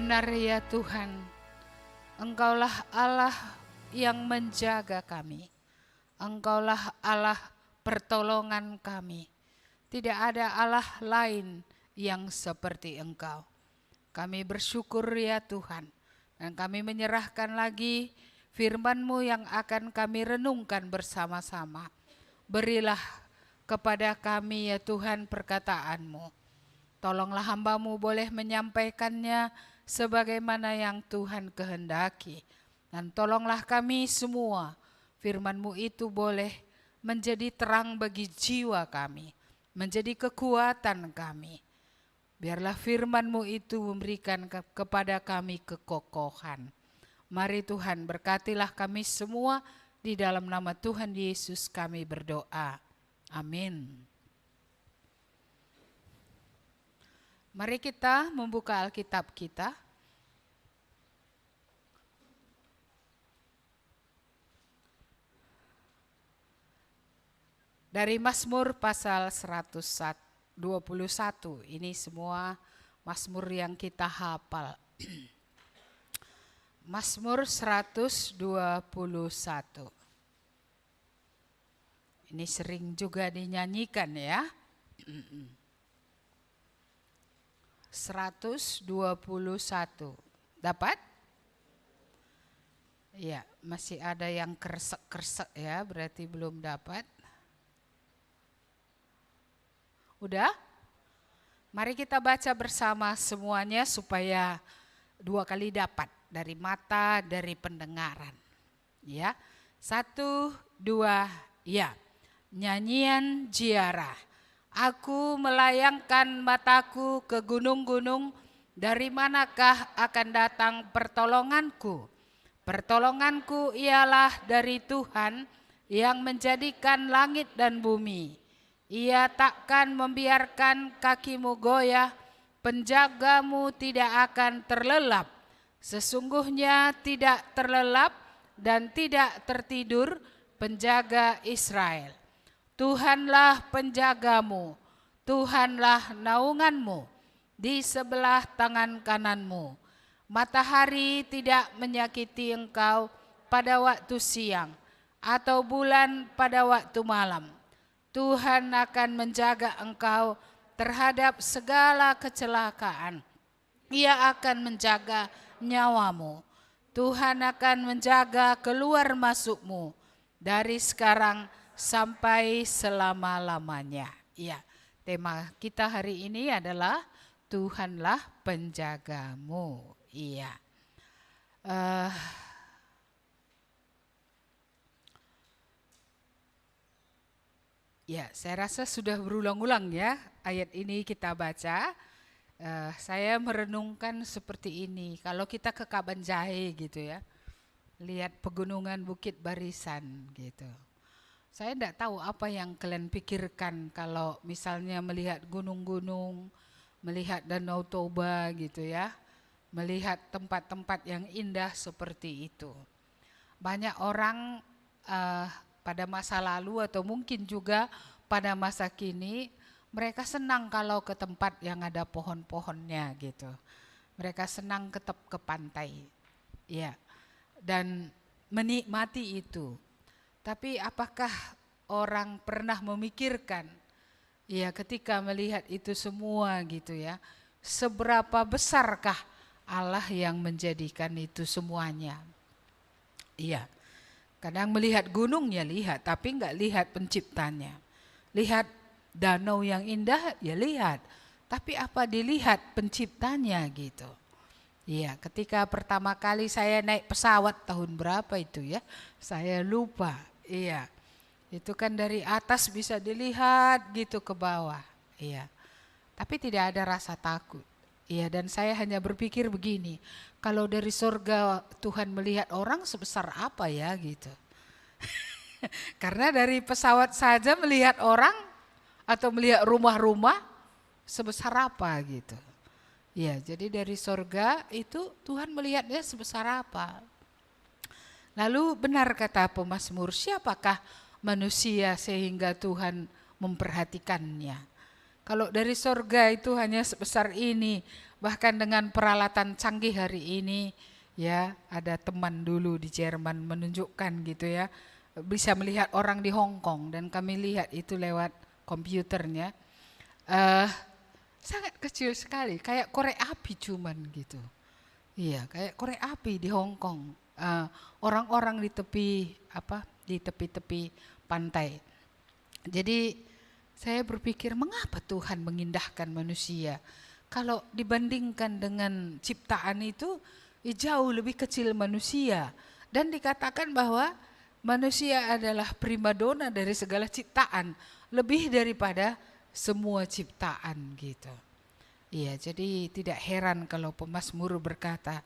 Benar ya Tuhan, Engkaulah Allah yang menjaga kami. Engkaulah Allah pertolongan kami. Tidak ada Allah lain yang seperti Engkau. Kami bersyukur ya Tuhan, dan kami menyerahkan lagi firman-Mu yang akan kami renungkan bersama-sama. Berilah kepada kami ya Tuhan perkataan-Mu. Tolonglah hamba-Mu boleh menyampaikannya sebagaimana yang Tuhan kehendaki. Dan tolonglah kami semua, firman-Mu itu boleh menjadi terang bagi jiwa kami, menjadi kekuatan kami. Biarlah firman-Mu itu memberikan kepada kami kekokohan. Mari Tuhan berkatilah kami semua, di dalam nama Tuhan Yesus kami berdoa. Amin. Mari kita membuka Alkitab kita. Dari Mazmur pasal 121. Ini semua Mazmur yang kita hafal. Mazmur 121. Ini sering juga dinyanyikan ya. 121. Dapat? Ya, masih ada yang kersek-kersek ya, berarti belum dapat. Udah? Mari kita baca bersama semuanya supaya 2 kali dapat, dari mata, dari pendengaran. Ya. 1, 2, ya. Nyanyian ziarah. Aku melayangkan mataku ke gunung-gunung, dari manakah akan datang pertolonganku? Pertolonganku ialah dari Tuhan yang menjadikan langit dan bumi. Ia takkan membiarkan kakimu goyah, penjagamu tidak akan terlelap. Sesungguhnya tidak terlelap dan tidak tertidur penjaga Israel. Tuhanlah penjagamu, Tuhanlah naunganmu di sebelah tangan kananmu. Matahari tidak menyakiti engkau pada waktu siang, atau bulan pada waktu malam. Tuhan akan menjaga engkau terhadap segala kecelakaan. Ia akan menjaga nyawamu. Tuhan akan menjaga keluar masukmu dari sekarang sampai selama-lamanya. Ya, tema kita hari ini adalah Tuhanlah penjagamu. Iya. Ya, saya rasa sudah berulang-ulang ya ayat ini kita baca. Saya merenungkan seperti ini. Kalau kita ke Kabanjahe gitu ya, lihat pegunungan Bukit Barisan gitu. Saya tidak tahu apa yang kalian pikirkan kalau misalnya melihat gunung-gunung, melihat Danau Toba gitu ya, melihat tempat-tempat yang indah seperti itu. Banyak orang pada masa lalu atau mungkin juga pada masa kini, mereka senang kalau ke tempat yang ada pohon-pohonnya gitu. Mereka senang ke pantai, ya, dan menikmati itu. Tapi apakah orang pernah memikirkan, ya ketika melihat itu semua gitu ya, seberapa besarkah Allah yang menjadikan itu semuanya? Iya, kadang melihat gunung ya lihat, tapi enggak lihat penciptanya. Lihat danau yang indah ya lihat, tapi apa dilihat penciptanya gitu. Iya, ketika pertama kali saya naik pesawat tahun berapa itu ya, saya lupa. Iya, itu kan dari atas bisa dilihat gitu ke bawah. Iya, tapi tidak ada rasa takut. Iya, dan saya hanya berpikir begini, kalau dari surga Tuhan melihat orang sebesar apa ya gitu. Karena dari pesawat saja melihat orang atau melihat rumah-rumah sebesar apa gitu. Ya, jadi dari surga itu Tuhan melihatnya sebesar apa. Lalu benar kata pemazmur, siapakah manusia sehingga Tuhan memperhatikannya? Kalau dari sorga itu hanya sebesar ini, bahkan dengan peralatan canggih hari ini, ya ada teman dulu di Jerman menunjukkan gitu ya, bisa melihat orang di Hong Kong dan kami lihat itu lewat komputernya, eh sangat kecil sekali, kayak korek api cuman gitu. Iya, kayak korek api di Hong Kong. Orang-orang di tepi-tepi pantai. Jadi saya berpikir mengapa Tuhan mengindahkan manusia? Kalau dibandingkan dengan ciptaan itu jauh lebih kecil manusia. Dan dikatakan bahwa manusia adalah primadona dari segala ciptaan, lebih daripada semua ciptaan gitu. Iya, jadi tidak heran kalau pemazmur berkata,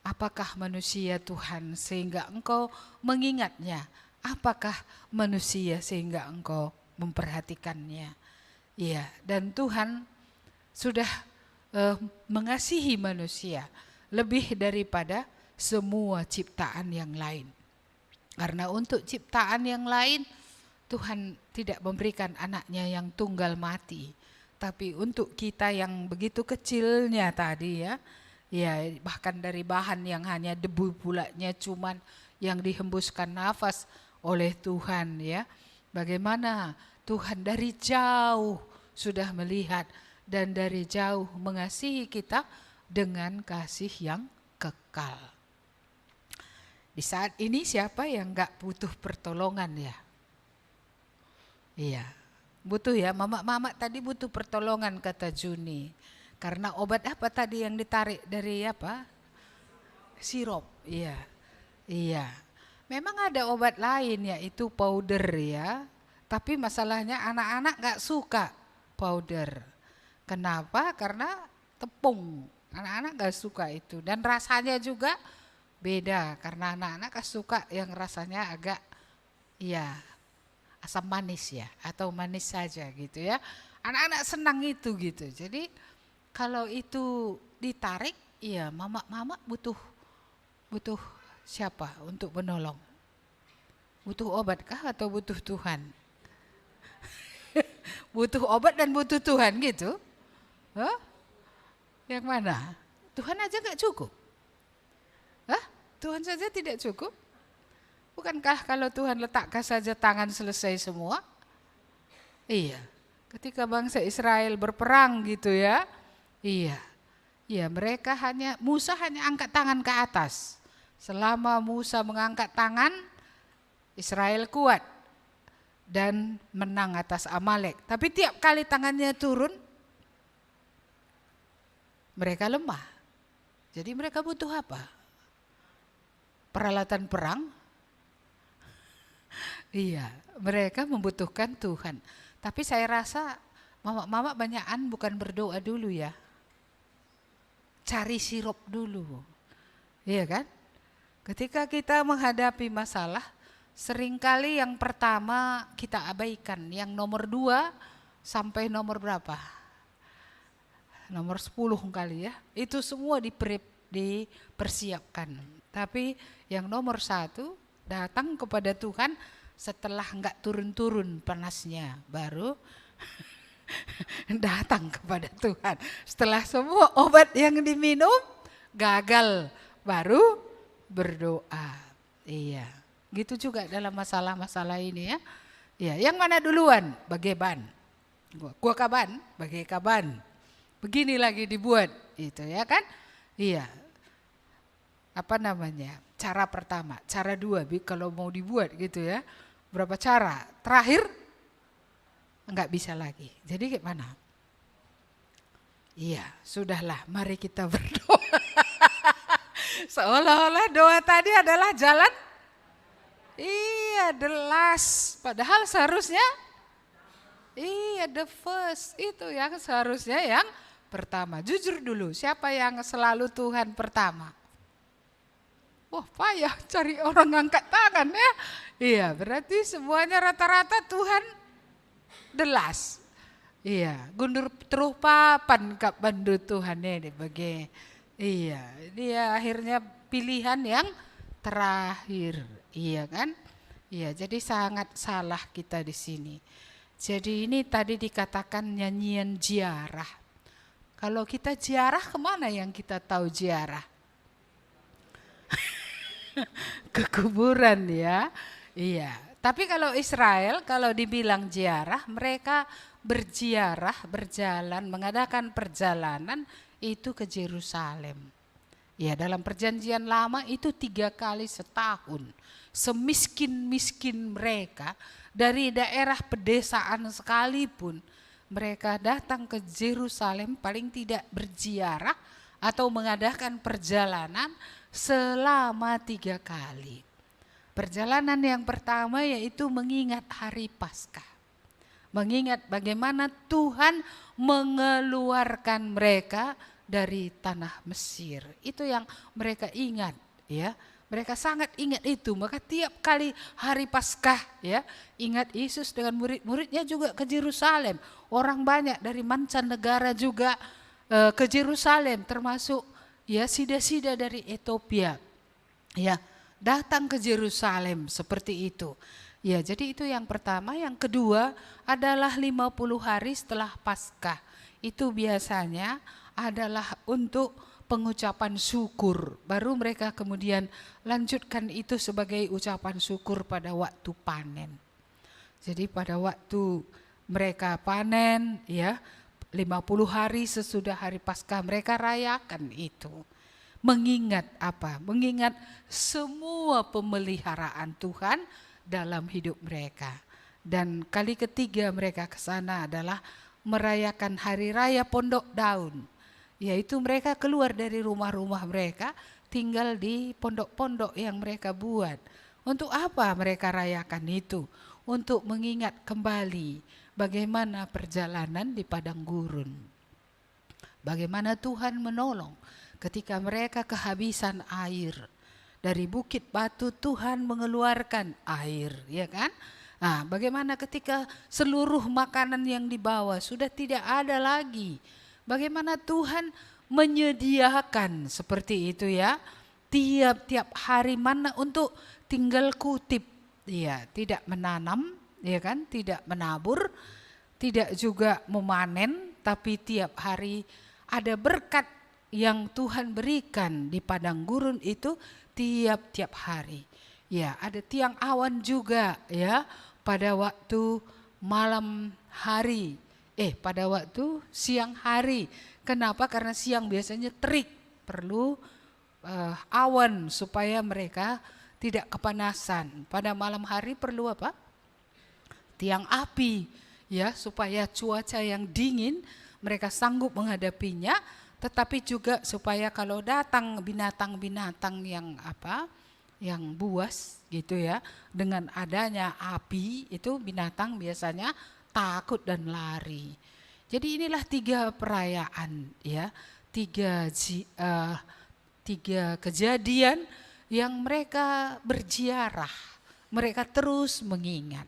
apakah manusia Tuhan sehingga engkau mengingatnya? Apakah manusia sehingga engkau memperhatikannya? Iya, dan Tuhan sudah mengasihi manusia lebih daripada semua ciptaan yang lain. Karena untuk ciptaan yang lain, Tuhan tidak memberikan anaknya yang tunggal mati. Tapi untuk kita yang begitu kecilnya tadi ya, bahkan dari bahan yang hanya debu pulanya cuman yang dihembuskan nafas oleh Tuhan ya. Bagaimana Tuhan dari jauh sudah melihat dan dari jauh mengasihi kita dengan kasih yang kekal. Di saat ini siapa yang gak butuh pertolongan ya? Iya, butuh ya, mama tadi butuh pertolongan kata Juni. Karena obat apa tadi yang ditarik dari apa? Sirup, iya. Iya. Memang ada obat lain yaitu powder ya. Tapi masalahnya anak-anak gak suka powder. Kenapa? Karena tepung. Anak-anak gak suka itu. Dan rasanya juga beda. Karena anak-anak gak suka yang rasanya agak asam manis ya, atau manis saja gitu ya. Anak-anak senang itu gitu. Jadi kalau itu ditarik, iya mama butuh siapa untuk menolong? Butuh obat kah atau butuh Tuhan? Butuh obat dan butuh Tuhan gitu? Hah? Yang mana? Tuhan aja gak cukup? Hah? Tuhan saja tidak cukup? Bukankah kalau Tuhan letakkan saja tangan selesai semua? Iya, ketika bangsa Israel berperang gitu ya. Iya, Musa hanya angkat tangan ke atas. Selama Musa mengangkat tangan, Israel kuat dan menang atas Amalek. Tapi tiap kali tangannya turun, mereka lemah. Jadi mereka butuh apa? Peralatan perang? Iya, mereka membutuhkan Tuhan. Tapi saya rasa mama banyakan bukan berdoa dulu ya. Cari sirup dulu. Iya kan? Ketika kita menghadapi masalah, seringkali yang pertama kita abaikan. Yang nomor 2 sampai nomor berapa? Nomor 10 kali ya. Itu semua dipersiapkan. Tapi yang nomor 1 datang kepada Tuhan setelah enggak turun-turun panasnya, baru datang kepada Tuhan. Setelah semua obat yang diminum gagal, baru berdoa. Iya, gitu juga dalam masalah-masalah ini ya. Iya, yang mana duluan? Bageban. Gua kaban, bagai kaban. Begini lagi dibuat, itu ya kan? Iya. Apa namanya? Cara pertama, cara 2 kalau mau dibuat gitu ya. Berapa cara? Terakhir enggak bisa lagi. Jadi gimana? Iya, sudahlah, mari kita berdoa. Seolah-olah doa tadi adalah jalan. Iya, the last. Padahal seharusnya the first. Itu yang seharusnya yang pertama. Jujur dulu, siapa yang selalu Tuhan pertama? Wah, payah cari orang ngangkat tangan ya. Iya, berarti semuanya rata-rata Tuhan the last. Iya, gundur teruh papan kap bandu Tuhan ini bagi. Iya, dia akhirnya pilihan yang terakhir. Iya kan? Iya, jadi sangat salah kita di sini. Jadi ini tadi dikatakan nyanyian ziarah. Kalau kita ziarah kemana yang kita tahu ziarah? Ke kuburan ya. Iya. Tapi kalau Israel, kalau dibilang ziarah, mereka berziarah, berjalan, mengadakan perjalanan itu ke Yerusalem. Ya, dalam perjanjian lama itu 3 kali setahun. Semiskin-miskin mereka dari daerah pedesaan sekalipun, mereka datang ke Yerusalem paling tidak berziarah atau mengadakan perjalanan selama 3 kali. Perjalanan yang pertama yaitu mengingat hari Paskah. Mengingat bagaimana Tuhan mengeluarkan mereka dari tanah Mesir. Itu yang mereka ingat ya. Mereka sangat ingat itu. Maka tiap kali hari Paskah ya, ingat Yesus dengan murid-muridnya juga ke Yerusalem. Orang banyak dari mancanegara juga ke Yerusalem, termasuk ya sida-sida dari Ethiopia. Ya, datang ke Yerusalem seperti itu. Ya, jadi itu yang pertama. Yang kedua adalah 50 hari setelah Paskah. Itu biasanya adalah untuk pengucapan syukur. Baru mereka kemudian lanjutkan itu sebagai ucapan syukur pada waktu panen. Jadi pada waktu mereka panen ya, 50 hari sesudah hari Paskah mereka rayakan itu. Mengingat apa? Mengingat semua pemeliharaan Tuhan dalam hidup mereka. Dan kali ketiga mereka ke sana adalah merayakan hari raya Pondok Daun. Yaitu mereka keluar dari rumah-rumah mereka, tinggal di pondok-pondok yang mereka buat. Untuk apa mereka rayakan itu? Untuk mengingat kembali bagaimana perjalanan di padang gurun. Bagaimana Tuhan menolong ketika mereka kehabisan air. Dari bukit batu Tuhan mengeluarkan air, ya kan? Nah, bagaimana ketika seluruh makanan yang dibawa sudah tidak ada lagi. Bagaimana Tuhan menyediakan seperti itu ya. Tiap-tiap hari mana untuk tinggal kutip. Ya, tidak menanam, ya kan? Tidak menabur, tidak juga memanen, tapi tiap hari ada berkat yang Tuhan berikan di padang gurun itu tiap-tiap hari. Ya, ada tiang awan juga ya pada waktu malam hari. Pada waktu siang hari. Kenapa? Karena siang biasanya terik, perlu awan supaya mereka tidak kepanasan. Pada malam hari perlu apa? Tiang api ya, supaya cuaca yang dingin mereka sanggup menghadapinya, tetapi juga supaya kalau datang binatang-binatang yang yang buas gitu ya, dengan adanya api itu binatang biasanya takut dan lari. Jadi inilah 3 perayaan ya, 3 kejadian yang mereka berziarah, mereka terus mengingat.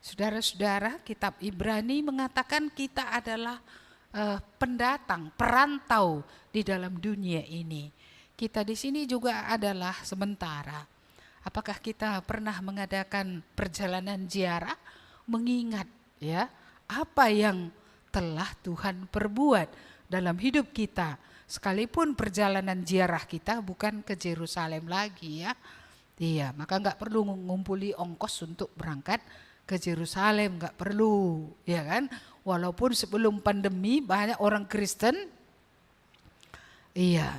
Saudara-saudara, kitab Ibrani mengatakan kita adalah pendatang, perantau di dalam dunia ini. Kita di sini juga adalah sementara. Apakah kita pernah mengadakan perjalanan ziarah, mengingat ya apa yang telah Tuhan perbuat dalam hidup kita, sekalipun perjalanan ziarah kita bukan ke Yerusalem lagi ya. Iya, maka nggak perlu ngumpuli ongkos untuk berangkat ke Yerusalem, nggak perlu, ya kan? Walaupun sebelum pandemi banyak orang Kristen, iya,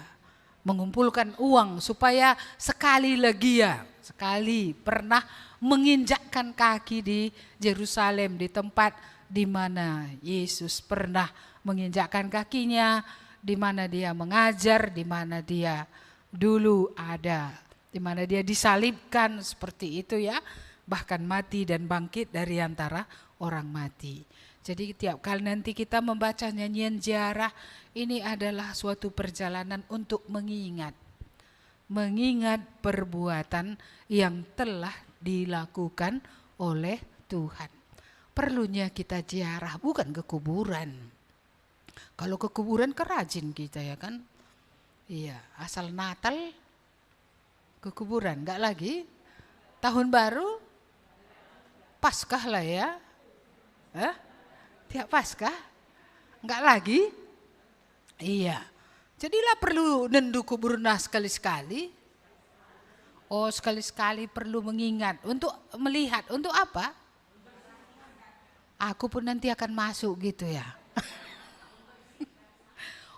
mengumpulkan uang supaya sekali lagi ya, sekali pernah menginjakkan kaki di Yerusalem, di tempat di mana Yesus pernah menginjakkan kakinya, di mana dia mengajar, di mana dia dulu ada, di mana dia disalibkan seperti itu ya, bahkan mati dan bangkit dari antara orang mati. Jadi tiap kali nanti kita membaca nyanyian ziarah, ini adalah suatu perjalanan untuk mengingat perbuatan yang telah dilakukan oleh Tuhan. Perlunya kita ziarah bukan ke kuburan. Kalau ke kuburan kerajin kita ya kan. Iya, asal Natal ke kuburan, enggak lagi. Tahun baru Paskah lah ya. Hah? Tiap Paskah? Enggak lagi? Iya. Jadilah perlu nendu kuburna sekali-sekali. Oh, sekali-sekali perlu mengingat. Untuk melihat, untuk apa? Aku pun nanti akan masuk gitu ya.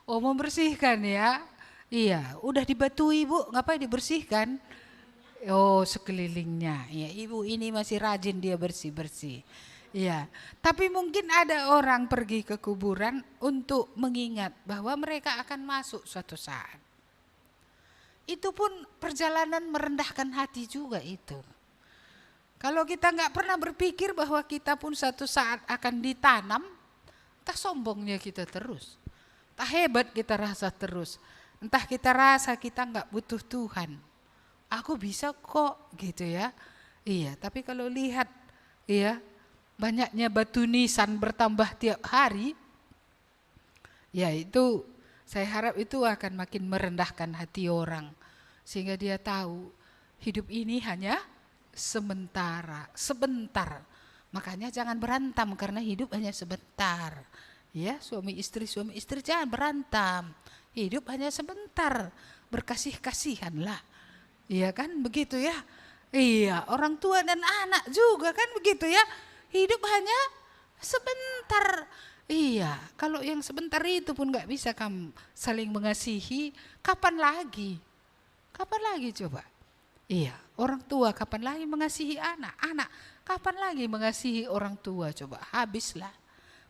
Oh, membersihkan ya. Iya, udah dibatui Bu, ngapain dibersihkan? Oh, sekelilingnya. Ya, ibu ini masih rajin dia bersih-bersih. Iya, tapi mungkin ada orang pergi ke kuburan untuk mengingat bahwa mereka akan masuk suatu saat. Itu pun perjalanan merendahkan hati juga itu. Kalau kita nggak pernah berpikir bahwa kita pun suatu saat akan ditanam, entah sombongnya kita terus, entah hebat kita rasa terus, entah kita rasa kita nggak butuh Tuhan. Aku bisa kok gitu ya. Iya, tapi kalau lihat ya banyaknya batu nisan bertambah tiap hari, ya itu saya harap itu akan makin merendahkan hati orang. Sehingga dia tahu hidup ini hanya sementara, sebentar. Makanya jangan berantem karena hidup hanya sebentar. Ya, suami istri jangan berantem. Hidup hanya sebentar. Berkasih-kasihanlah. Iya kan begitu ya. Iya, orang tua dan anak juga kan begitu ya. Hidup hanya sebentar. Iya, kalau yang sebentar itu pun gak bisa kamu saling mengasihi, kapan lagi? Kapan lagi coba? Iya, orang tua kapan lagi mengasihi anak? Anak kapan lagi mengasihi orang tua? Coba habislah.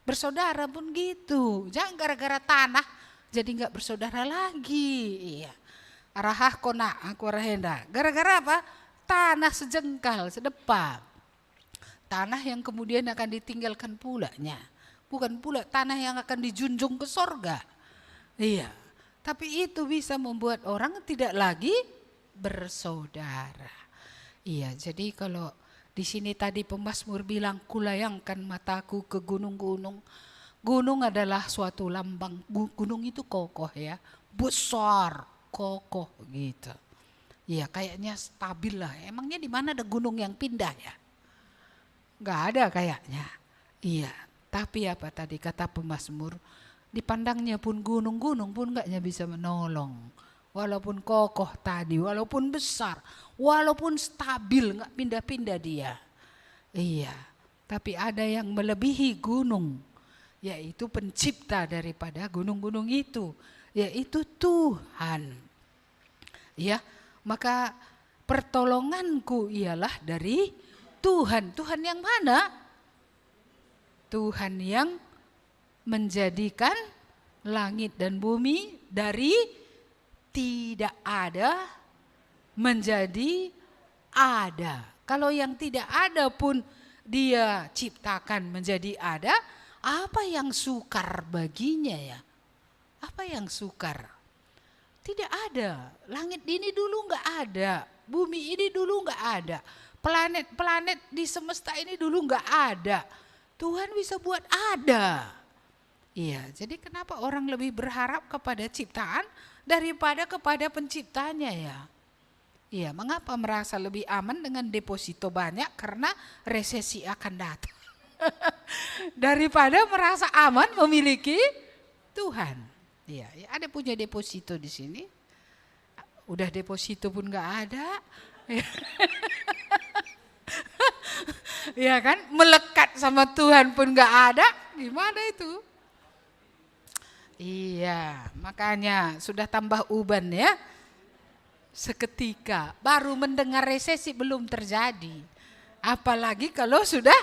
Bersaudara pun gitu. Jangan gara-gara tanah jadi gak bersaudara lagi. Iya. Arahah kona aku arahenda. Gara-gara apa? Tanah sejengkal, sedepa. Tanah yang kemudian akan ditinggalkan pulanya. Bukan pula tanah yang akan dijunjung ke sorga. Iya. Tapi itu bisa membuat orang tidak lagi bersaudara. Iya, jadi kalau di sini tadi pemazmur bilang kulayangkan mataku ke gunung-gunung. Gunung adalah suatu lambang. Gunung itu kokoh ya. Besar, kokoh gitu. Iya, kayaknya stabil lah. Emangnya di mana ada gunung yang pindah ya? Enggak ada kayaknya. Iya, tapi apa tadi kata pemazmur? Dipandangnya pun gunung-gunung pun enggaknya bisa menolong. Walaupun kokoh tadi, walaupun besar, walaupun stabil, enggak pindah-pindah dia. Iya, tapi ada yang melebihi gunung, yaitu pencipta daripada gunung-gunung itu, yaitu Tuhan. Ya, maka pertolonganku ialah dari Tuhan. Tuhan yang mana? Tuhan yang menjadikan langit dan bumi dari tidak ada menjadi ada. Kalau yang tidak ada pun dia ciptakan menjadi ada, apa yang sukar baginya ya? Apa yang sukar? Tidak ada. Langit ini dulu enggak ada. Bumi ini dulu enggak ada. Planet-planet di semesta ini dulu enggak ada. Tuhan bisa buat ada. Iya, jadi kenapa orang lebih berharap kepada ciptaan daripada kepada penciptanya ya? Iya, mengapa merasa lebih aman dengan deposito banyak karena resesi akan datang? Daripada merasa aman memiliki Tuhan. Iya, ya ada punya deposito di sini. Udah deposito pun nggak ada. Ya kan, melekat sama Tuhan pun nggak ada. Gimana itu? Iya, makanya sudah tambah uban ya. Seketika baru mendengar resesi belum terjadi. Apalagi kalau sudah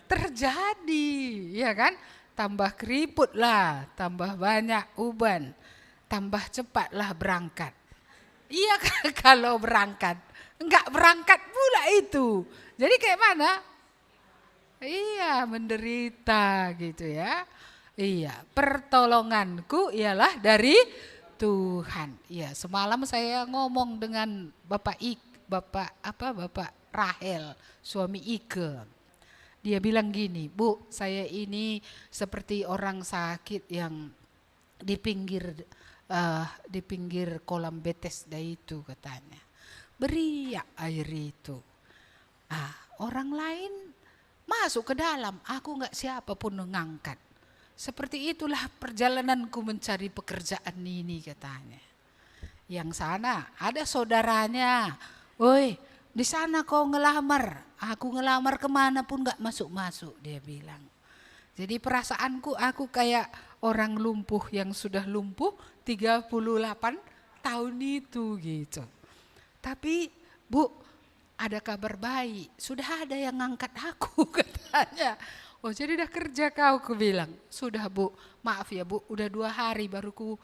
terjadi, ya kan? Tambah keriput lah, tambah banyak uban, tambah cepatlah berangkat. Iya kan kalau berangkat, enggak berangkat pula itu. Jadi kayak mana? Iya, menderita gitu ya. Iya, pertolonganku ialah dari Tuhan. Iya, semalam saya ngomong dengan Bapak Rahel, suami Ike. Dia bilang gini, Bu, saya ini seperti orang sakit yang di pinggir kolam Bethesda itu katanya. Beri ya air itu. Orang lain masuk ke dalam, aku nggak siapapun mengangkat. Seperti itulah perjalananku mencari pekerjaan ini katanya. Yang sana ada saudaranya, woi di sana kau ngelamar, aku ngelamar kemana pun nggak masuk-masuk dia bilang. Jadi perasaanku aku kayak orang lumpuh yang sudah lumpuh 38 tahun itu gitu. Tapi Bu, ada kabar baik, sudah ada yang ngangkat aku katanya. Oh jadi udah kerja kau, aku bilang. Sudah Bu, maaf ya Bu, udah 2 hari baru ku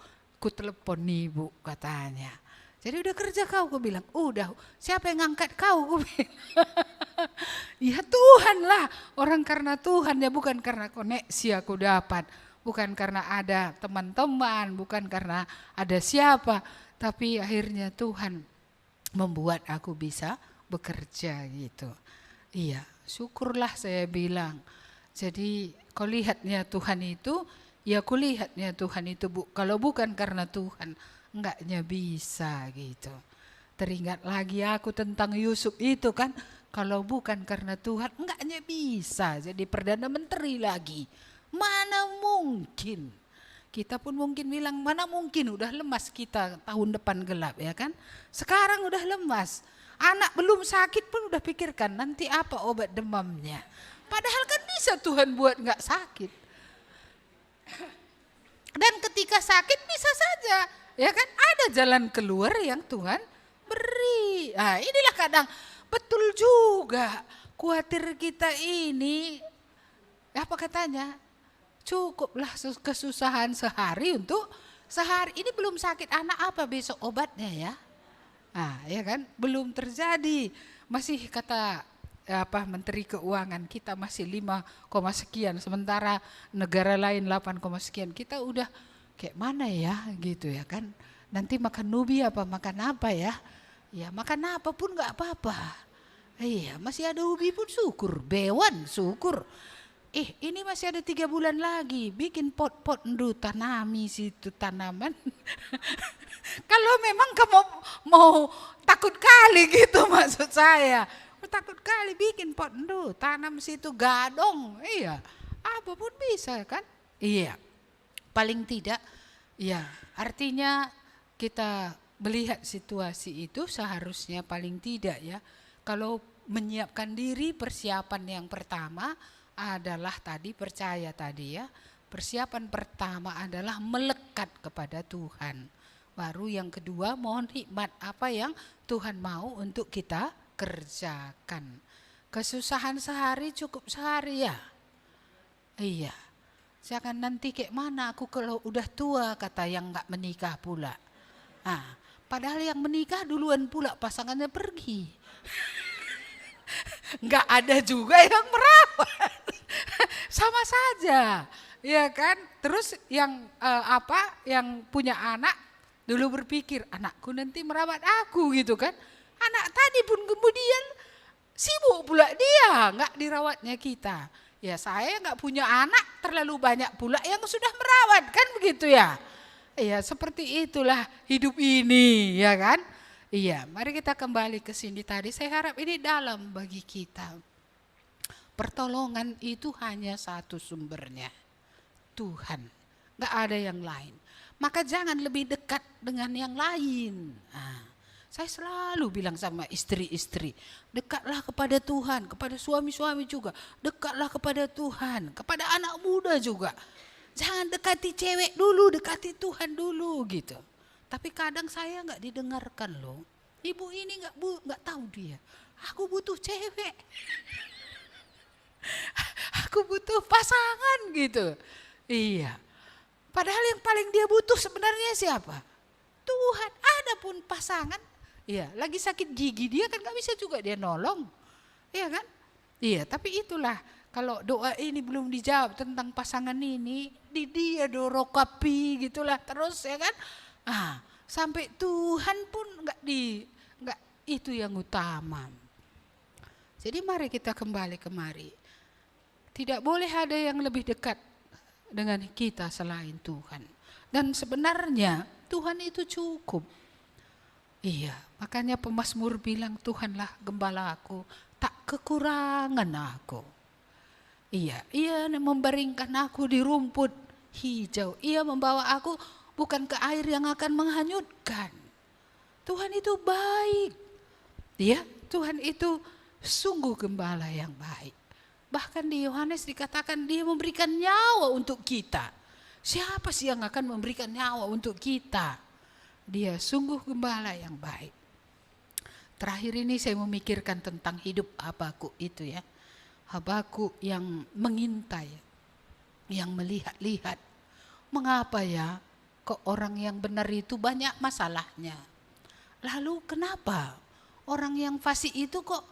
telepon nih Bu katanya. Jadi udah kerja kau, aku bilang. Udah, siapa yang ngangkat kau, aku bilang. Ya Tuhan lah, orang karena Tuhan ya, bukan karena koneksi aku dapat. Bukan karena ada teman-teman, bukan karena ada siapa. Tapi akhirnya Tuhan membuat aku bisa bekerja gitu. Iya, syukurlah saya bilang. Jadi kau lihatnya Tuhan itu, ya aku lihatnya Tuhan itu Bu. Kalau bukan karena Tuhan, enggaknya bisa gitu. Teringat lagi aku tentang Yusuf itu kan, kalau bukan karena Tuhan, enggaknya bisa jadi Perdana Menteri lagi. Mana mungkin. Kita pun mungkin bilang, mana mungkin, udah lemas kita tahun depan gelap ya kan. Sekarang udah lemas. Anak belum sakit pun udah pikirkan nanti apa obat demamnya. Padahal kan bisa Tuhan buat nggak sakit. Dan ketika sakit bisa saja, ya kan ada jalan keluar yang Tuhan beri. Nah inilah kadang betul juga khawatir kita ini, apa katanya, cukuplah kesusahan sehari untuk sehari. Ini belum sakit anak apa besok obatnya ya. Nah, ya kan belum terjadi, masih kata Menteri Keuangan kita masih 5, sekian, sementara negara lain 8, sekian. Kita udah kayak mana ya gitu ya kan. Nanti makan nubi apa makan apa ya? Ya makan apa pun nggak apa-apa. Iya masih ada ubi pun syukur, bewan syukur. Ini masih ada 3 bulan lagi, bikin pot-pot dulu tanami situ tanaman. Kalau memang kamu mau takut kali gitu maksud saya. Takut kali bikin pot dulu, tanam situ gadong. Iya, apapun bisa kan? Iya, paling tidak, ya artinya kita melihat situasi itu seharusnya paling tidak ya. Kalau menyiapkan diri, persiapan yang pertama adalah tadi percaya tadi ya. Persiapan pertama adalah melekat kepada Tuhan. Baru yang kedua mohon hikmat apa yang Tuhan mau untuk kita kerjakan. Kesusahan sehari cukup sehari ya. Iya. Jangan nanti kayak mana aku kalau udah tua kata yang gak menikah pula. Nah, padahal yang menikah duluan pula pasangannya pergi. Gak ada juga yang merawat. Sama saja. Ya kan? Terus yang yang punya anak dulu berpikir anakku nanti merawat aku gitu kan. Anak tadi pun kemudian sibuk pula dia, nggak dirawatnya kita. Ya saya nggak punya anak terlalu banyak pula yang sudah merawat kan begitu ya. Iya seperti itulah hidup ini ya kan. Iya mari kita kembali ke sini tadi, saya harap ini dalam bagi kita. Pertolongan itu hanya satu sumbernya, Tuhan, nggak ada yang lain. Maka jangan lebih dekat dengan yang lain. Nah, saya selalu bilang sama istri-istri, dekatlah kepada Tuhan, kepada suami-suami juga, dekatlah kepada Tuhan, kepada anak muda juga. Jangan dekati cewek dulu, dekati Tuhan dulu gitu. Tapi kadang saya nggak didengarkan loh. Ibu ini nggak tahu dia. Aku butuh cewek. Aku butuh pasangan gitu. Iya. Padahal yang paling dia butuh sebenarnya siapa? Tuhan. Adapun pasangan, iya, lagi sakit gigi dia kan gak bisa juga dia nolong. Iya kan? Iya, tapi itulah kalau doa ini belum dijawab tentang pasangan ini, dia dorokapi gitulah terus ya kan? Ah, sampai Tuhan pun nggak itu yang utama. Jadi mari kita kembali kemari. Tidak boleh ada yang lebih dekat dengan kita selain Tuhan. Dan sebenarnya Tuhan itu cukup. Iya, makanya pemazmur bilang Tuhanlah gembala aku, tak kekurangan aku. Iya, ia membaringkan aku di rumput hijau. Ia membawa aku bukan ke air yang akan menghanyutkan. Tuhan itu baik. Ya, Tuhan itu sungguh gembala yang baik. Bahkan di Yohanes dikatakan dia memberikan nyawa untuk kita. Siapa sih yang akan memberikan nyawa untuk kita? Dia sungguh gembala yang baik. Terakhir ini saya memikirkan tentang hidup Habakuk itu ya. Habakuk yang mengintai, yang melihat-lihat. Mengapa ya kok orang yang benar itu banyak masalahnya? Lalu kenapa orang yang fasik itu kok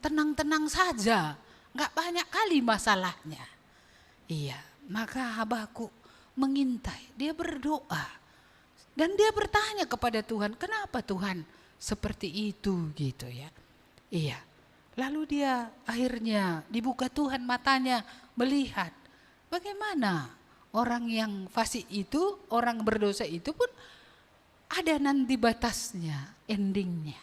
tenang-tenang saja, nggak banyak kali masalahnya? Iya, maka Habakuk mengintai, dia berdoa. Dan dia bertanya kepada Tuhan, kenapa Tuhan seperti itu gitu ya. Iya, lalu dia akhirnya dibuka Tuhan matanya melihat bagaimana orang yang fasik itu, orang berdosa itu pun ada nanti batasnya, endingnya.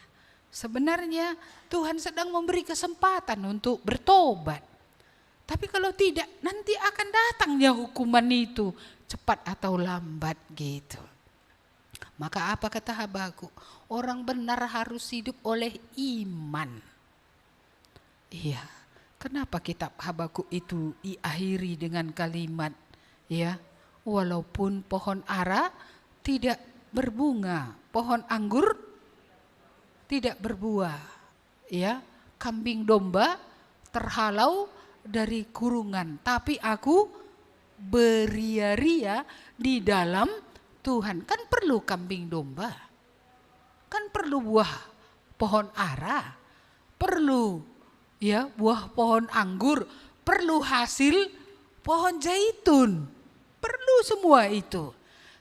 Sebenarnya Tuhan sedang memberi kesempatan untuk bertobat. Tapi kalau tidak, nanti akan datangnya hukuman itu cepat atau lambat gitu. Maka apa kata Habakuk? Orang benar harus hidup oleh iman. Iya, kenapa kitab Habakuk itu diakhiri dengan kalimat ya, walaupun pohon ara tidak berbunga, pohon anggur tidak berbuah, ya, kambing domba terhalau dari kurungan, tapi aku beria-ria di dalam Tuhan. Kan perlu kambing domba, kan perlu buah pohon ara, perlu ya buah pohon anggur, perlu hasil pohon zaitun, perlu semua itu.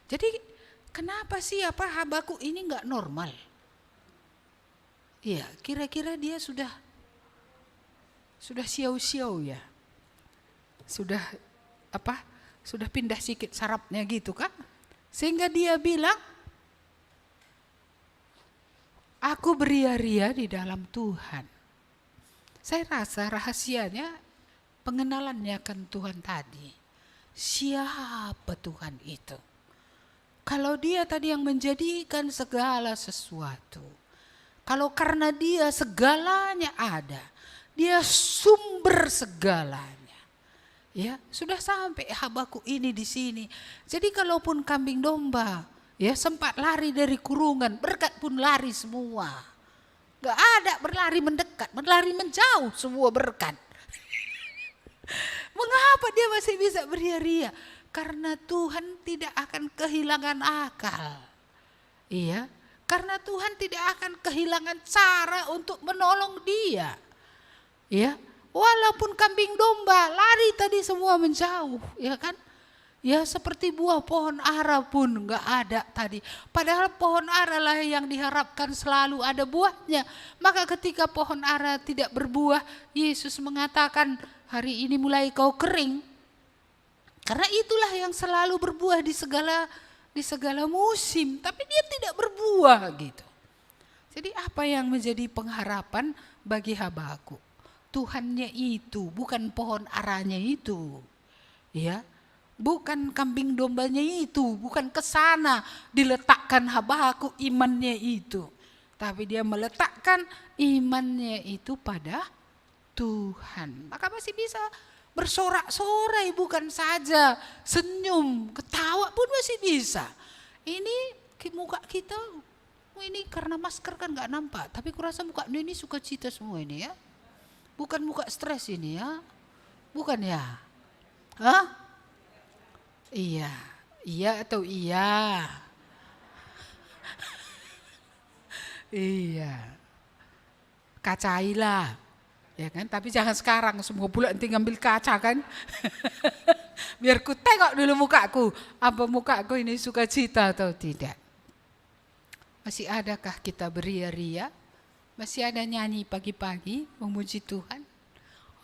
Jadi kenapa sih Habakuk ini nggak normal? Iya, kira-kira dia sudah siau-siau ya, sudah sudah pindah sikit sarafnya gitu kan? Sehingga dia bilang, aku beria-ria di dalam Tuhan. Saya rasa rahasianya pengenalannya akan Tuhan tadi. Siapa Tuhan itu? Kalau dia tadi yang menjadikan segala sesuatu. Kalau karena dia segalanya ada. Dia sumber segalanya. Ya, sudah sampai Habakuk ini di sini. Jadi kalaupun kambing domba ya sempat lari dari kurungan, berkat pun lari semua. Gak ada berlari mendekat, berlari menjauh semua berkat. Mengapa dia masih bisa beria-ria? Karena Tuhan tidak akan kehilangan akal. Iya, karena Tuhan tidak akan kehilangan cara untuk menolong dia. Ya, walaupun kambing domba lari tadi semua menjauh, ya kan? Ya seperti buah pohon ara pun nggak ada tadi. Padahal pohon ara lah yang diharapkan selalu ada buahnya. Maka ketika pohon ara tidak berbuah, Yesus mengatakan hari ini mulai kau kering. Karena itulah yang selalu berbuah di segala musim. Tapi dia tidak berbuah gitu. Jadi apa yang menjadi pengharapan bagi Habakuk? Tuhannya itu, bukan pohon aranya itu. Ya, bukan kambing dombanya itu, bukan ke sana diletakkan Habakuk imannya itu. Tapi dia meletakkan imannya itu pada Tuhan. Maka masih bisa bersorak-sorai, bukan saja senyum, ketawa pun masih bisa. Ini muka kita, ini karena masker kan gak nampak. Tapi kurasa muka ini sukacita semua ini ya. Bukan muka stres ini ya. Bukan ya? Hah? Iya. Iya atau iya? Iya. Kacailah. Ya kan? Tapi jangan sekarang semua pula nanti ngambil kaca kan. Biar ku tengok dulu mukaku. Apa mukaku ini sukacita atau tidak? Masih adakah kita beria-ria? Masih ada nyanyi pagi-pagi memuji Tuhan?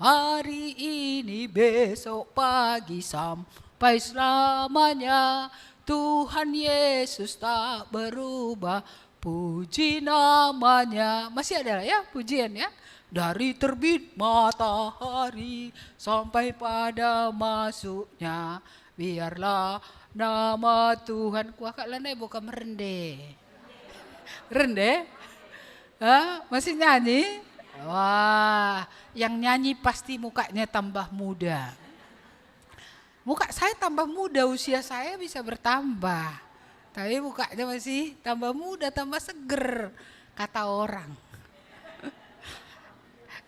Hari ini, besok pagi, sampai selamanya Tuhan Yesus tak berubah, puji namanya. Masih ada ya pujian ya? Dari terbit matahari sampai pada masuknya, biarlah nama Tuhan. Kuakak lanai bukan merende. Rende? Hah? Masih nyanyi? Wah, yang nyanyi pasti mukanya tambah muda. Muka saya tambah muda, usia saya bisa bertambah. Tapi mukanya masih tambah muda, tambah seger, kata orang.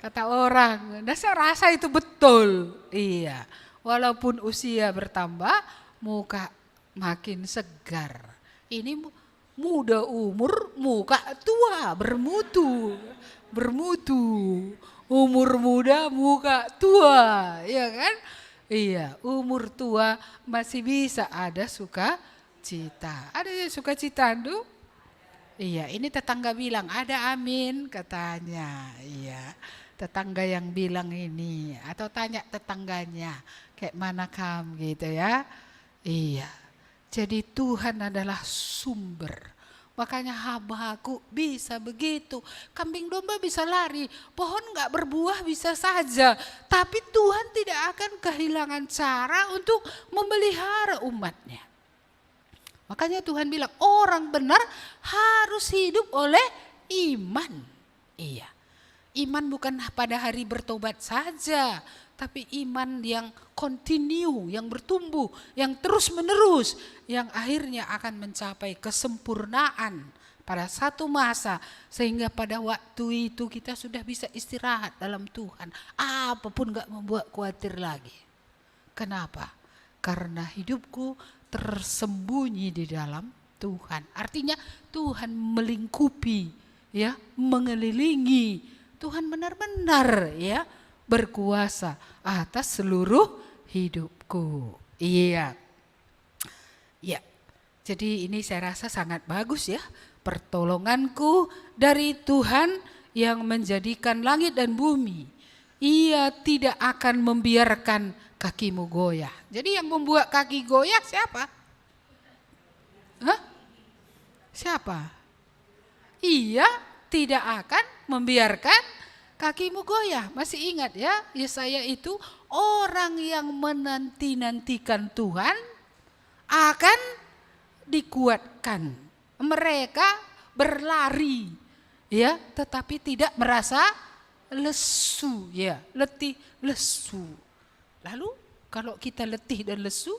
Kata orang, dan saya rasa itu betul. Iya, walaupun usia bertambah, muka makin segar. Ini muda umur, muka tua, bermutu. Bermutu. Umur muda, muka tua. Iya kan? Iya, umur tua masih bisa ada sukacita. Ada yang sukacita, Andu? Iya, ini tetangga bilang, ada amin katanya. Iya, tetangga yang bilang ini. Atau tanya tetangganya, kayak mana kamu gitu ya. Iya, jadi Tuhan adalah sumber. Makanya Habakkuk bisa begitu. Kambing domba bisa lari, pohon gak berbuah bisa saja. Tapi Tuhan tidak akan kehilangan cara untuk memelihara umatnya. Makanya Tuhan bilang orang benar harus hidup oleh iman. Iya, iman bukan pada hari bertobat saja, tapi iman yang continue, yang bertumbuh, yang terus menerus, yang akhirnya akan mencapai kesempurnaan pada satu masa, sehingga pada waktu itu kita sudah bisa istirahat dalam Tuhan. Apapun gak membuat khawatir lagi. Kenapa? Karena hidupku tersembunyi di dalam Tuhan. Artinya Tuhan melingkupi, ya, mengelilingi. Tuhan benar-benar ya berkuasa atas seluruh hidupku. Iya. Ya. Jadi ini saya rasa sangat bagus ya. Pertolonganku dari Tuhan yang menjadikan langit dan bumi. Ia tidak akan membiarkan kakimu goyah. Jadi yang membuat kaki goyah siapa? Hah? Siapa? Ia tidak akan membiarkan kakimu goyah. Masih ingat ya, Yesaya itu orang yang menanti-nantikan Tuhan akan dikuatkan. Mereka berlari ya, tetapi tidak merasa lesu ya, letih, lesu. Lalu kalau kita letih dan lesu,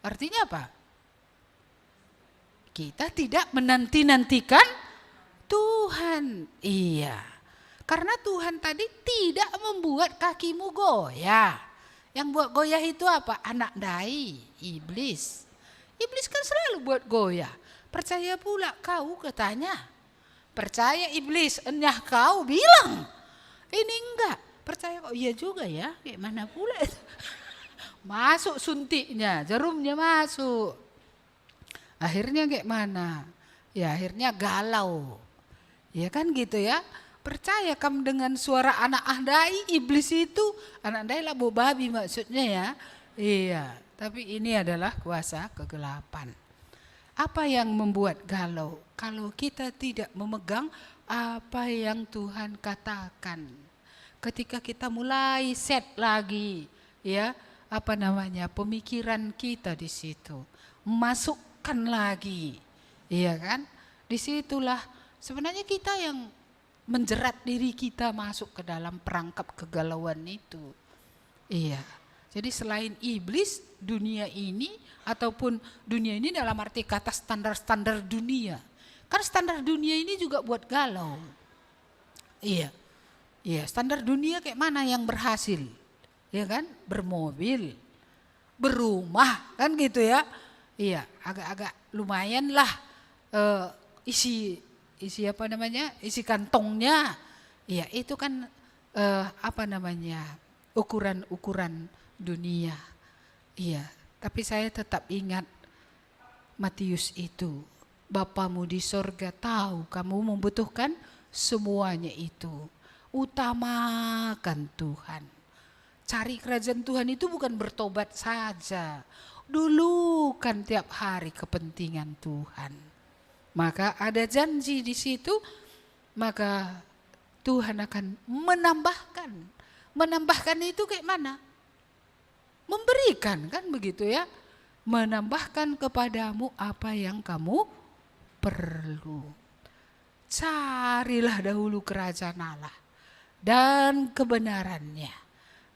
artinya apa? Kita tidak menanti-nantikan Tuhan. Iya. Karena Tuhan tadi tidak membuat kakimu goyah. Yang buat goyah itu apa? Anak dai, iblis. Iblis kan selalu buat goyah. Percaya pula kau katanya. Percaya iblis, enyah kau bilang. Ini enggak. Percaya kok, iya juga ya, kayak mana pula itu. Masuk suntiknya, jarumnya masuk. Akhirnya kayak mana? Ya akhirnya galau. Ya kan gitu ya. Percaya kamu dengan suara anak dai, iblis itu. Anak dai lah babi maksudnya ya. Iya, tapi ini adalah kuasa kegelapan. Apa yang membuat galau? Kalau kita tidak memegang apa yang Tuhan katakan. Ketika kita mulai set lagi, ya, apa namanya, pemikiran kita di situ, masukkan lagi, iya kan? Disitulah sebenarnya kita yang menjerat diri kita masuk ke dalam perangkap kegalauan itu, iya. Jadi selain iblis, dunia ini ataupun dunia ini dalam arti kata standar-standar dunia, kan standar dunia ini juga buat galau, iya. Iya, standar dunia kayak mana yang berhasil, ya kan? Bermobil, berumah, kan gitu ya? Iya, agak-agak lumayan lah isi apa namanya? Isi kantongnya. Iya, itu kan apa namanya? Ukuran-ukuran dunia. Iya, tapi saya tetap ingat Matius itu. Bapamu di sorga tahu kamu membutuhkan semuanya itu. Utamakan Tuhan. Cari kerajaan Tuhan itu bukan bertobat saja. Dulukan tiap hari kepentingan Tuhan. Maka ada janji di situ, maka Tuhan akan menambahkan. Menambahkan itu kayak mana? Memberikan, kan begitu ya. Menambahkan kepadamu apa yang kamu perlu. Carilah dahulu kerajaan Allah dan kebenarannya,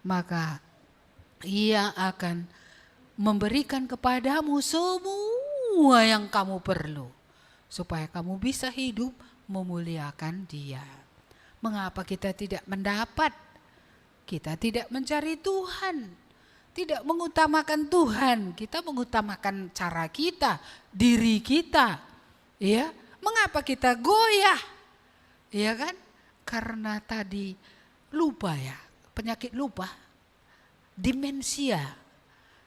maka Ia akan memberikan kepadamu semua yang kamu perlu, supaya kamu bisa hidup memuliakan Dia. Mengapa kita tidak mendapat? Kita tidak mencari Tuhan, tidak mengutamakan Tuhan. Kita mengutamakan cara kita, diri kita. Ya, mengapa kita goyah? Ya kan? Karena tadi lupa ya, penyakit lupa, demensia.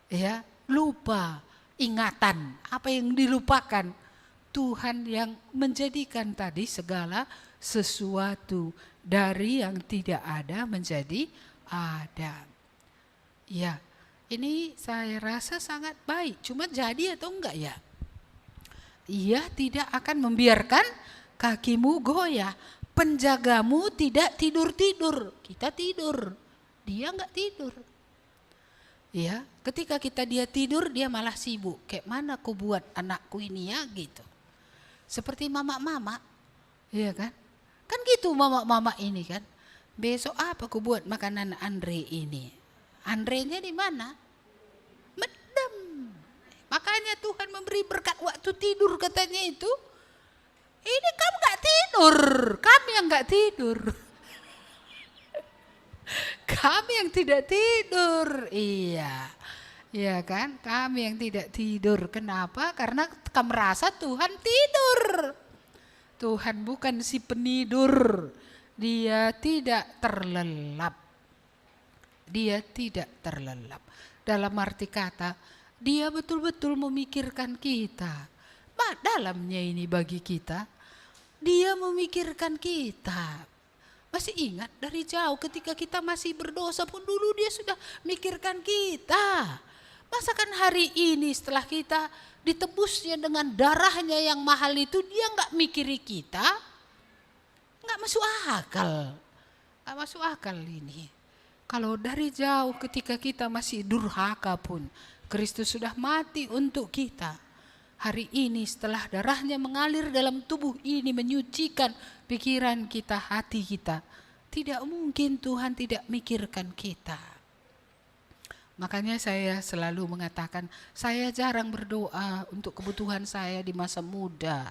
Ya, lupa ingatan, apa yang dilupakan? Tuhan yang menjadikan tadi segala sesuatu dari yang tidak ada menjadi ada. Ya, ini saya rasa sangat baik. Cuma jadi atau enggak ya? Ia tidak akan membiarkan kakimu goyah. Penjagamu tidak tidur-tidur. Kita tidur, dia enggak tidur. Ya, ketika dia tidur, dia malah sibuk. Kayak mana aku buat anakku ini ya gitu. Seperti mama-mama, ya kan? Kan gitu mama-mama ini kan. Besok apa aku buat makanan Andre ini? Andre-nya di mana? Medem. Makanya Tuhan memberi berkat waktu tidur katanya itu. Ini kamu gak tidur, kami yang gak tidur. Kami yang tidak tidur, iya. Ya kan, kami yang tidak tidur. Kenapa? Karena kamu merasa Tuhan tidur. Tuhan bukan si penidur. Dia tidak terlelap. Dia tidak terlelap. Dalam arti kata, dia betul-betul memikirkan kita. Dalamnya ini bagi kita, dia memikirkan kita. Masih ingat dari jauh ketika kita masih berdosa pun dulu dia sudah mikirkan kita. Masakan hari ini setelah kita ditebusnya dengan darahnya yang mahal itu, dia gak mikiri kita? Gak masuk akal. Gak masuk akal ini. Kalau dari jauh ketika kita masih durhaka pun, Kristus sudah mati untuk kita. Hari ini setelah darahnya mengalir dalam tubuh ini menyucikan pikiran kita, hati kita. Tidak mungkin Tuhan tidak mikirkan kita. Makanya saya selalu mengatakan, saya jarang berdoa untuk kebutuhan saya di masa muda.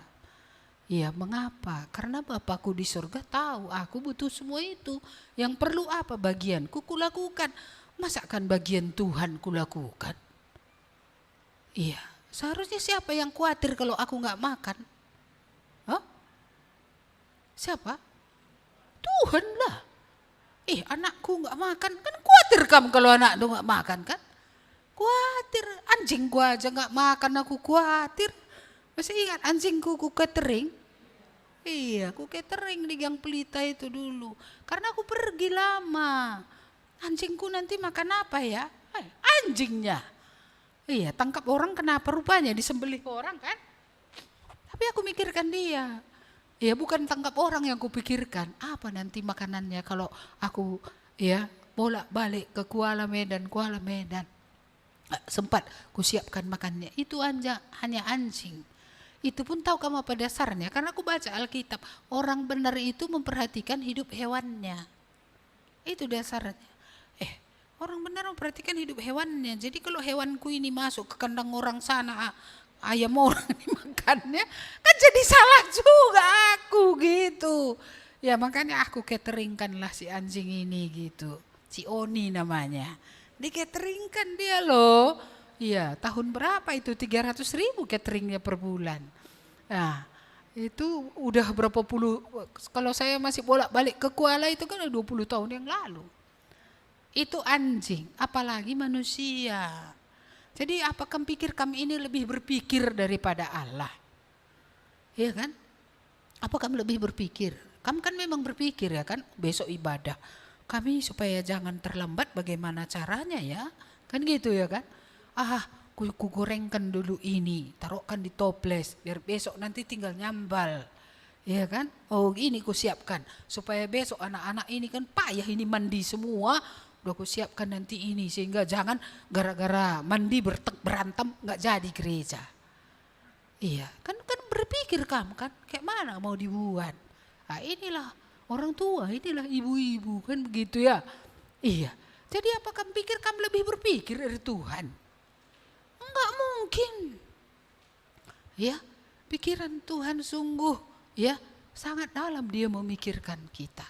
Ya, mengapa? Karena Bapakku di surga tahu aku butuh semua itu. Yang perlu apa bagianku kulakukan. Masakan bagian Tuhan kulakukan? Iya, seharusnya siapa yang khawatir kalau aku gak makan? Hah? Siapa? Tuhan lah. Anakku gak makan, kan khawatir kamu kalau anak itu gak makan kan? Khawatir, anjing gua aja gak makan aku khawatir. Masih ingat anjingku ku catering? Iya, ku catering di Gang Pelita itu dulu. Karena aku pergi lama. Anjingku nanti makan apa ya? Anjingnya. Iya, tangkap orang kenapa rupanya disembelih orang kan? Tapi aku mikirkan dia. Ya bukan tangkap orang yang kupikirkan. Apa nanti makanannya kalau aku ya bolak-balik ke Kuala Medan. Sempat kusiapkan makannya. Itu hanya anjing. Itu pun tahu kamu apa dasarnya? Karena aku baca Alkitab. Orang benar itu memperhatikan hidup hewannya. Itu dasarnya. Orang benar memperhatikan hidup hewannya. Jadi kalau hewanku ini masuk ke kandang orang sana, ayam orang dimakannya, kan jadi salah juga aku gitu. Ya makanya aku cateringkanlah si anjing ini gitu. Si Oni namanya. Di cateringkan dia loh. Iya, tahun berapa itu? 300.000 cateringnya per bulan. Nah, itu udah berapa puluh, kalau saya masih bolak-balik ke Kuala itu kan 20 tahun yang lalu. Itu anjing, apalagi manusia. Jadi apakah pikir kami ini lebih berpikir daripada Allah? Iya kan? Apa kamu lebih berpikir? Kamu kan memang berpikir ya kan, besok ibadah. Kami supaya jangan terlambat bagaimana caranya ya? Kan gitu ya kan? Ku gorengkan dulu ini, taruhkan di toples biar besok nanti tinggal nyambal. Ya kan? Oh ini ku siapkan supaya besok anak-anak ini kan payah ini mandi semua. Udah ku siapkan nanti ini sehingga jangan gara-gara mandi berantem nggak jadi gereja. Iya, kan berpikir kamu kan kayak mana mau dibuat. Nah, inilah orang tua, inilah ibu-ibu kan begitu ya. Iya. Jadi apa kamu pikir kamu lebih berpikir dari Tuhan? Enggak mungkin. Ya, pikiran Tuhan sungguh ya sangat dalam, dia memikirkan kita.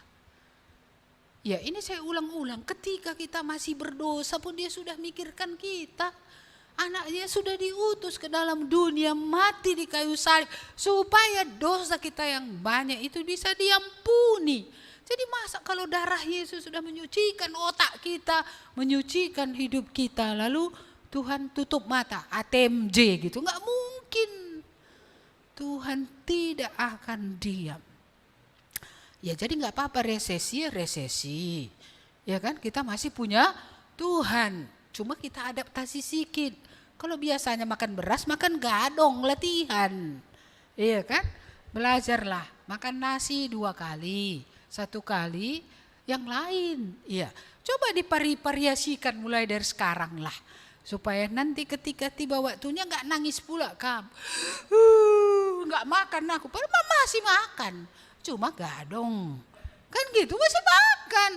Ya ini saya ulang-ulang, ketika kita masih berdosa pun dia sudah mikirkan kita. Anaknya sudah diutus ke dalam dunia, mati di kayu salib supaya dosa kita yang banyak itu bisa diampuni. Jadi masa kalau darah Yesus sudah menyucikan otak kita, menyucikan hidup kita, lalu Tuhan tutup mata, ATMJ gitu, nggak mungkin. Tuhan tidak akan diam. Ya jadi nggak apa-apa resesi, ya kan kita masih punya Tuhan. Cuma kita adaptasi sedikit. Kalau biasanya makan beras, makan gadong, latihan. Iya kan? Belajarlah, makan nasi 2 kali, 1 kali yang lain. Iya, coba variasikan mulai dari sekarang lah. Supaya nanti ketika tiba waktunya nggak nangis pula kamu. Nggak makan aku, padahal masih makan. Cuma gadong. Kan gitu masih makan.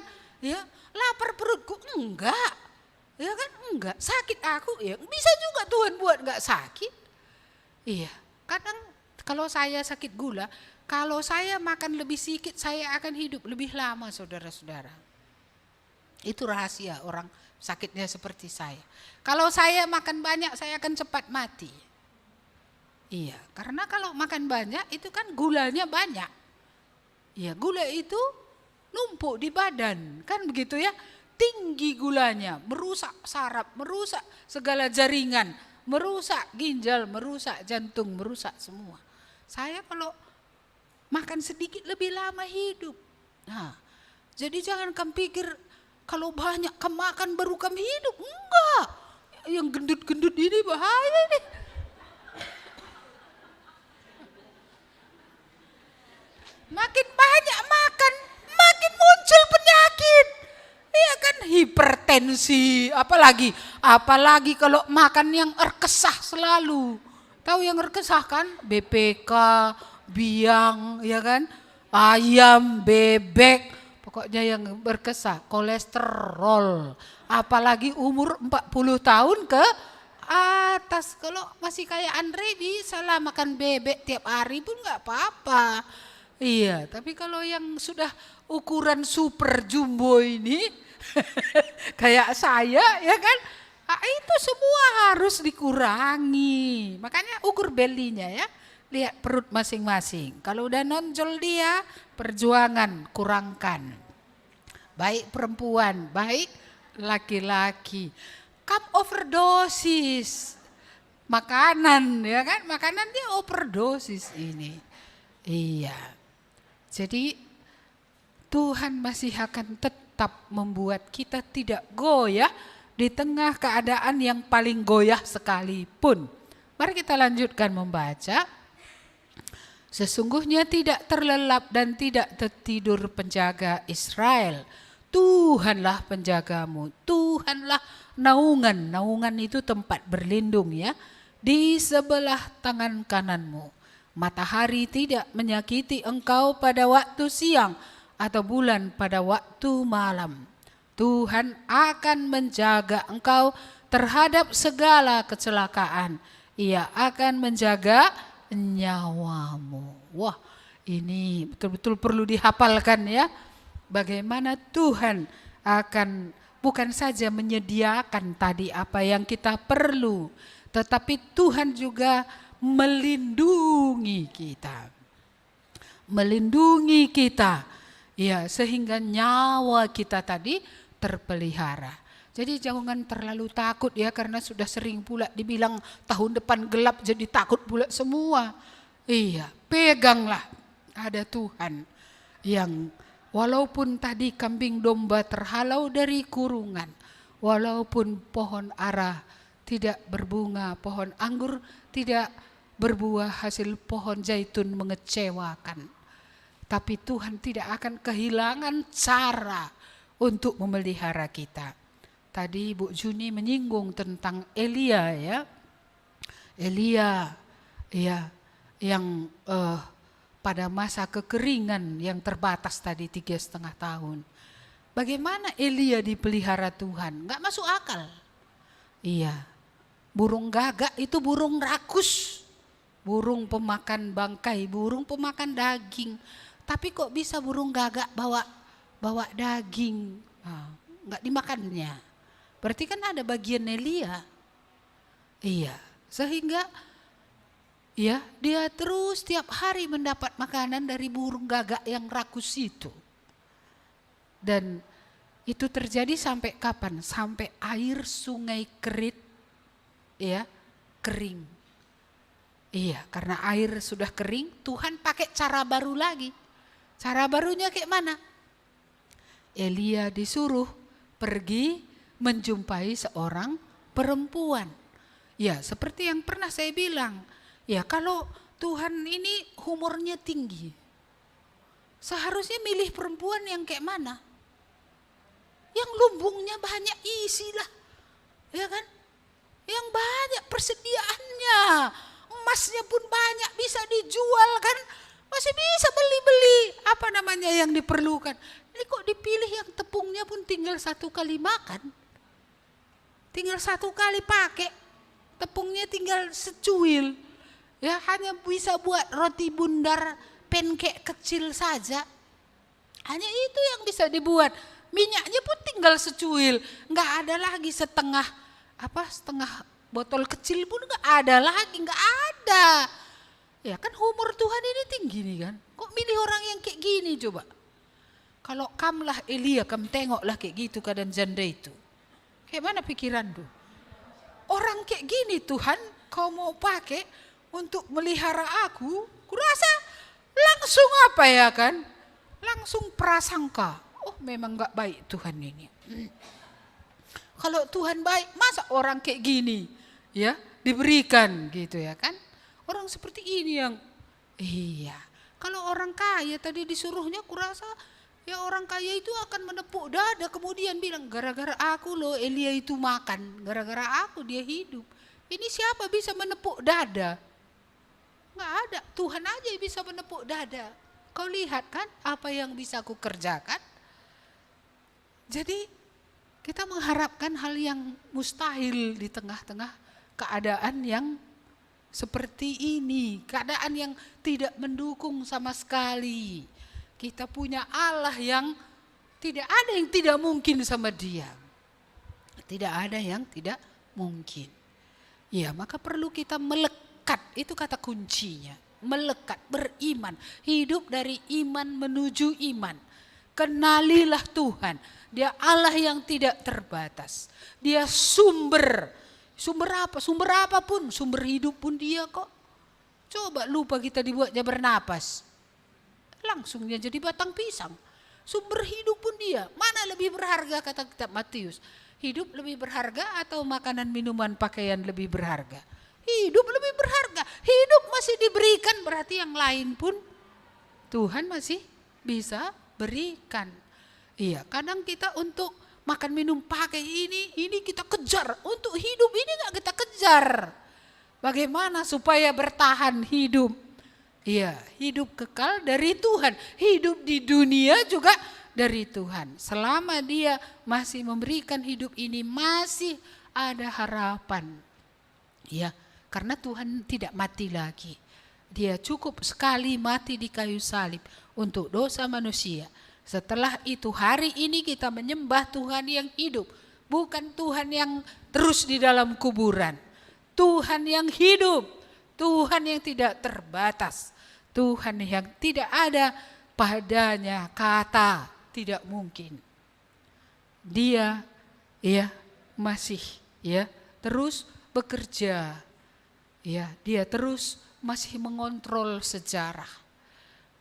Ya, lapar perutku enggak. Ya kan enggak, sakit aku ya bisa juga Tuhan buat enggak sakit. Iya, kadang kalau saya sakit gula, kalau saya makan lebih sedikit saya akan hidup lebih lama saudara-saudara. Itu rahasia orang sakitnya seperti saya. Kalau saya makan banyak saya akan cepat mati. Iya, karena kalau makan banyak itu kan gulanya banyak. Iya, gula itu numpuk di badan, kan begitu ya. Tinggi gulanya, merusak saraf, merusak segala jaringan, merusak ginjal, merusak jantung, merusak semua. Saya kalau makan sedikit lebih lama hidup. Nah, jadi jangan kamu pikir kalau banyak kamu makan baru kamu hidup. Enggak, yang gendut-gendut ini bahaya nih. Makin banyak makan, makin muncul penyakit. Iya kan, hipertensi, apalagi kalau makan yang erkesah selalu. Tahu yang erkesah kan? BPK, biang, ya kan? Ayam, bebek, pokoknya yang berkesah, kolesterol. Apalagi umur 40 tahun ke atas. Kalau masih kayak Andre bisa lah makan bebek tiap hari pun nggak apa-apa. Iya, tapi kalau yang sudah ukuran super jumbo ini kayak saya ya kan, itu semua harus dikurangi. Makanya ukur belinya ya, lihat perut masing-masing. Kalau udah nonjol dia, perjuangan kurangkan. Baik perempuan, baik laki-laki. Cup overdosis makanan ya kan, makanan dia overdosis ini. Iya. Jadi Tuhan masih akan tetap membuat kita tidak goyah di tengah keadaan yang paling goyah sekalipun. Mari kita lanjutkan membaca. Sesungguhnya tidak terlelap dan tidak tertidur penjaga Israel. Tuhanlah penjagamu, Tuhanlah naungan. Naungan itu tempat berlindung ya. Di sebelah tangan kananmu. Matahari tidak menyakiti engkau pada waktu siang atau bulan pada waktu malam. Tuhan akan menjaga engkau terhadap segala kecelakaan. Ia akan menjaga nyawamu. Wah, ini betul-betul perlu dihafalkan ya. Bagaimana Tuhan akan bukan saja menyediakan tadi apa yang kita perlu, tetapi Tuhan juga melindungi kita. Melindungi kita. Ya, sehingga nyawa kita tadi terpelihara. Jadi jangan terlalu takut ya, karena sudah sering pula dibilang tahun depan gelap jadi takut pula semua. Iya, peganglah ada Tuhan yang walaupun tadi kambing domba terhalau dari kurungan, walaupun pohon ara tidak berbunga, pohon anggur tidak berbuah, hasil pohon zaitun mengecewakan. Tapi Tuhan tidak akan kehilangan cara untuk memelihara kita. Tadi Bu Juni menyinggung tentang Elia ya. Elia ya yang pada masa kekeringan yang terbatas tadi 3,5 tahun. Bagaimana Elia dipelihara Tuhan? Gak masuk akal. Iya, burung gagak itu burung rakus. Burung pemakan bangkai, burung pemakan daging. Tapi kok bisa burung gagak bawa daging? Nggak dimakannya. Berarti kan ada bagian Elia. Iya, sehingga ya dia terus tiap hari mendapat makanan dari burung gagak yang rakus itu. Dan itu terjadi sampai kapan? Sampai air sungai Kerit ya kering. Iya, karena air sudah kering, Tuhan pakai cara baru lagi. Cara barunya kayak mana? Elia disuruh pergi menjumpai seorang perempuan. Ya, seperti yang pernah saya bilang. Ya, kalau Tuhan ini umurnya tinggi, seharusnya milih perempuan yang kayak mana? Yang lumbungnya banyak isi lah. Ya kan? Yang banyak persediaannya. Emasnya pun banyak, bisa dijual kan, masih bisa beli-beli apa namanya yang diperlukan. Ini kok dipilih yang tepungnya pun tinggal 1 kali makan, tinggal 1 kali pakai, tepungnya tinggal secuil, ya hanya bisa buat roti bundar pancake kecil saja, hanya itu yang bisa dibuat. Minyaknya pun tinggal secuil, nggak ada lagi setengah botol kecil pun nggak ada lagi, nggak ada. Ya kan umur Tuhan ini tinggi nih kan. Kok milih orang yang kayak gini coba? Kalau kamlah Elia, kamu tengoklah kayak gitu keadaan janda itu. Kayak mana pikiran tuh? Orang kayak gini Tuhan kau mau pakai untuk melihara aku, kurasa langsung apa ya kan? Langsung prasangka. Oh memang nggak baik Tuhan ini. Kalau Tuhan baik, masa orang kayak gini ya diberikan gitu ya kan? Orang seperti ini yang iya. Kalau orang kaya tadi disuruhnya, kurasa ya orang kaya itu akan menepuk dada kemudian bilang gara-gara aku loh Elia itu makan, gara-gara aku dia hidup. Ini siapa bisa menepuk dada? Nggak ada, Tuhan aja yang bisa menepuk dada. Kau lihat kan apa yang bisa aku kerjakan? Jadi kita mengharapkan hal yang mustahil di tengah-tengah keadaan yang seperti ini. Keadaan yang tidak mendukung sama sekali. Kita punya Allah yang tidak ada yang tidak mungkin sama dia. Tidak ada yang tidak mungkin. Ya, maka perlu kita melekat, itu kata kuncinya. Melekat, beriman, hidup dari iman menuju iman. Kenalilah Tuhan, dia Allah yang tidak terbatas. Dia sumber apa? Sumber apapun, sumber hidup pun dia kok. Coba lupa kita dibuatnya bernapas, langsungnya jadi batang pisang. Sumber hidup pun dia. Mana lebih berharga kata kitab Matius? Hidup lebih berharga atau makanan, minuman, pakaian lebih berharga? Hidup lebih berharga. Hidup masih diberikan, berarti yang lain pun Tuhan masih bisa berikan. Iya, kadang kita untuk makan, minum, pakai ini kita kejar. Untuk hidup ini gak kita kejar. Bagaimana supaya bertahan hidup? Iya, hidup kekal dari Tuhan. Hidup di dunia juga dari Tuhan. Selama dia masih memberikan hidup ini, masih ada harapan. Ya, karena Tuhan tidak mati lagi. Dia cukup sekali mati di kayu salib untuk dosa manusia. Setelah itu hari ini kita menyembah Tuhan yang hidup. Bukan Tuhan yang terus di dalam kuburan. Tuhan yang hidup. Tuhan yang tidak terbatas. Tuhan yang tidak ada padanya kata tidak mungkin. Dia masih terus bekerja. Dia terus masih mengontrol sejarah.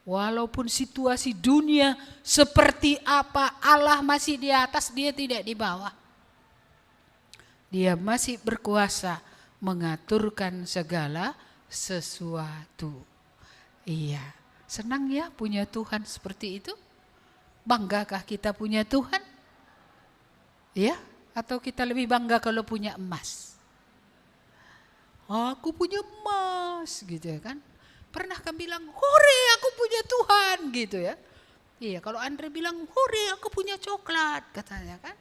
Walaupun situasi dunia seperti apa, Allah masih di atas, dia tidak di bawah. Dia masih berkuasa mengaturkan segala sesuatu. Iya, Senang ya punya Tuhan seperti itu? Banggakah kita punya Tuhan? Ya, atau kita lebih bangga kalau punya emas? Aku punya emas gitu ya kan. Pernah kan bilang, hore aku punya Tuhan gitu ya. Iya, kalau Andre bilang, hore aku punya coklat katanya kan.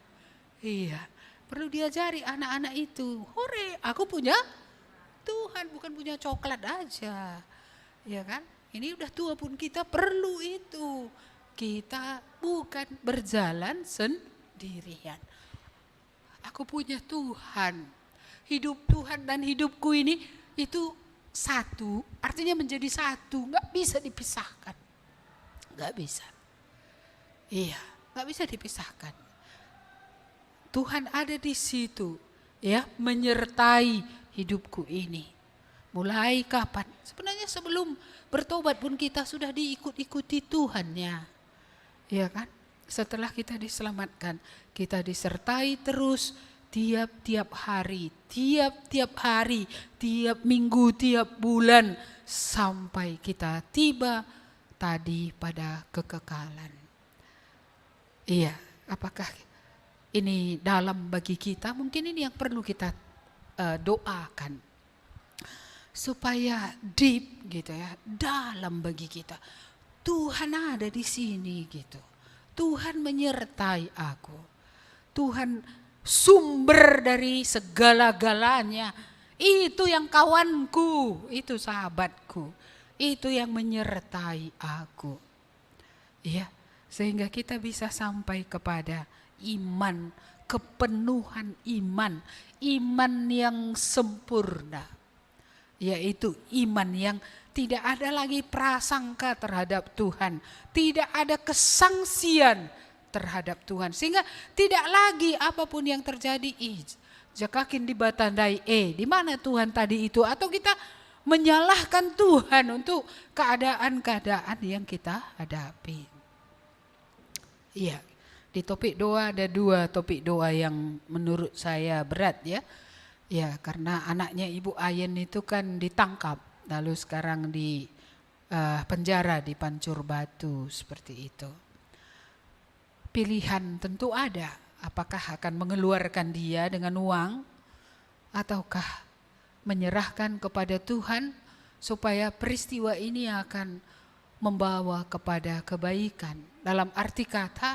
Iya, perlu diajari anak-anak itu, hore aku punya Tuhan, bukan punya coklat aja. Ya kan, ini udah tua pun kita perlu itu. Kita bukan berjalan sendirian. Aku punya Tuhan. Hidup Tuhan dan hidupku ini itu satu, artinya menjadi satu, nggak bisa dipisahkan. Nggak bisa. Iya, nggak bisa dipisahkan. Tuhan ada di situ, ya, menyertai hidupku ini. Mulai kapan? Sebenarnya sebelum bertobat pun kita sudah diikut-ikuti Tuhannya. Ya kan? Setelah kita diselamatkan, kita disertai terus tiap-tiap hari, tiap minggu, tiap bulan, sampai kita tiba tadi pada kekekalan. Iya, apakah ini dalam bagi kita? Mungkin ini yang perlu kita doakan. Supaya deep gitu ya, dalam bagi kita. Tuhan ada di sini gitu. Tuhan menyertai aku. Tuhan sumber dari segala-galanya. Itu yang kawanku, itu sahabatku. Itu yang menyertai aku. Ya, sehingga kita bisa sampai kepada iman, kepenuhan iman, iman yang sempurna. Yaitu iman yang tidak ada lagi prasangka terhadap Tuhan, tidak ada kesangsian terhadap Tuhan, sehingga tidak lagi apapun yang terjadi, jakakin dibatandai, di mana Tuhan tadi itu, atau kita menyalahkan Tuhan untuk keadaan-keadaan yang kita hadapi. Iya, di topik doa ada 2 topik doa yang menurut saya berat ya. Ya, karena anaknya Ibu Ayen itu kan ditangkap, lalu sekarang di penjara di Pancur Batu seperti itu. Pilihan tentu ada, apakah akan mengeluarkan dia dengan uang, ataukah menyerahkan kepada Tuhan supaya peristiwa ini akan membawa kepada kebaikan. Dalam arti kata,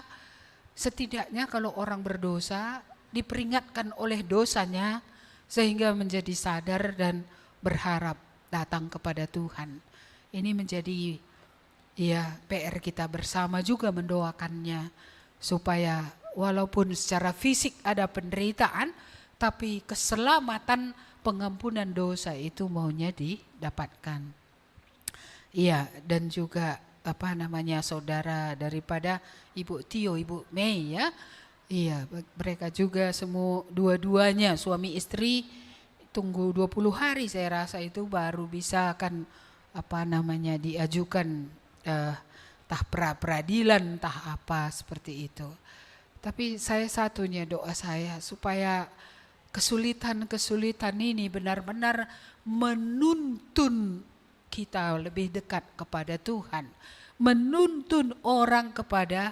setidaknya kalau orang berdosa diperingatkan oleh dosanya, sehingga menjadi sadar dan berharap datang kepada Tuhan. Ini menjadi ya PR kita bersama juga mendoakannya, supaya walaupun secara fisik ada penderitaan, tapi keselamatan pengampunan dosa itu maunya didapatkan. Iya, dan juga saudara daripada Ibu Tio, Ibu Mei ya. Iya, mereka juga semua dua-duanya suami istri tunggu 20 hari saya rasa itu baru bisa akan diajukan entah peradilan, entah apa seperti itu. Tapi saya satunya doa saya supaya kesulitan-kesulitan ini benar-benar menuntun kita lebih dekat kepada Tuhan, menuntun orang kepada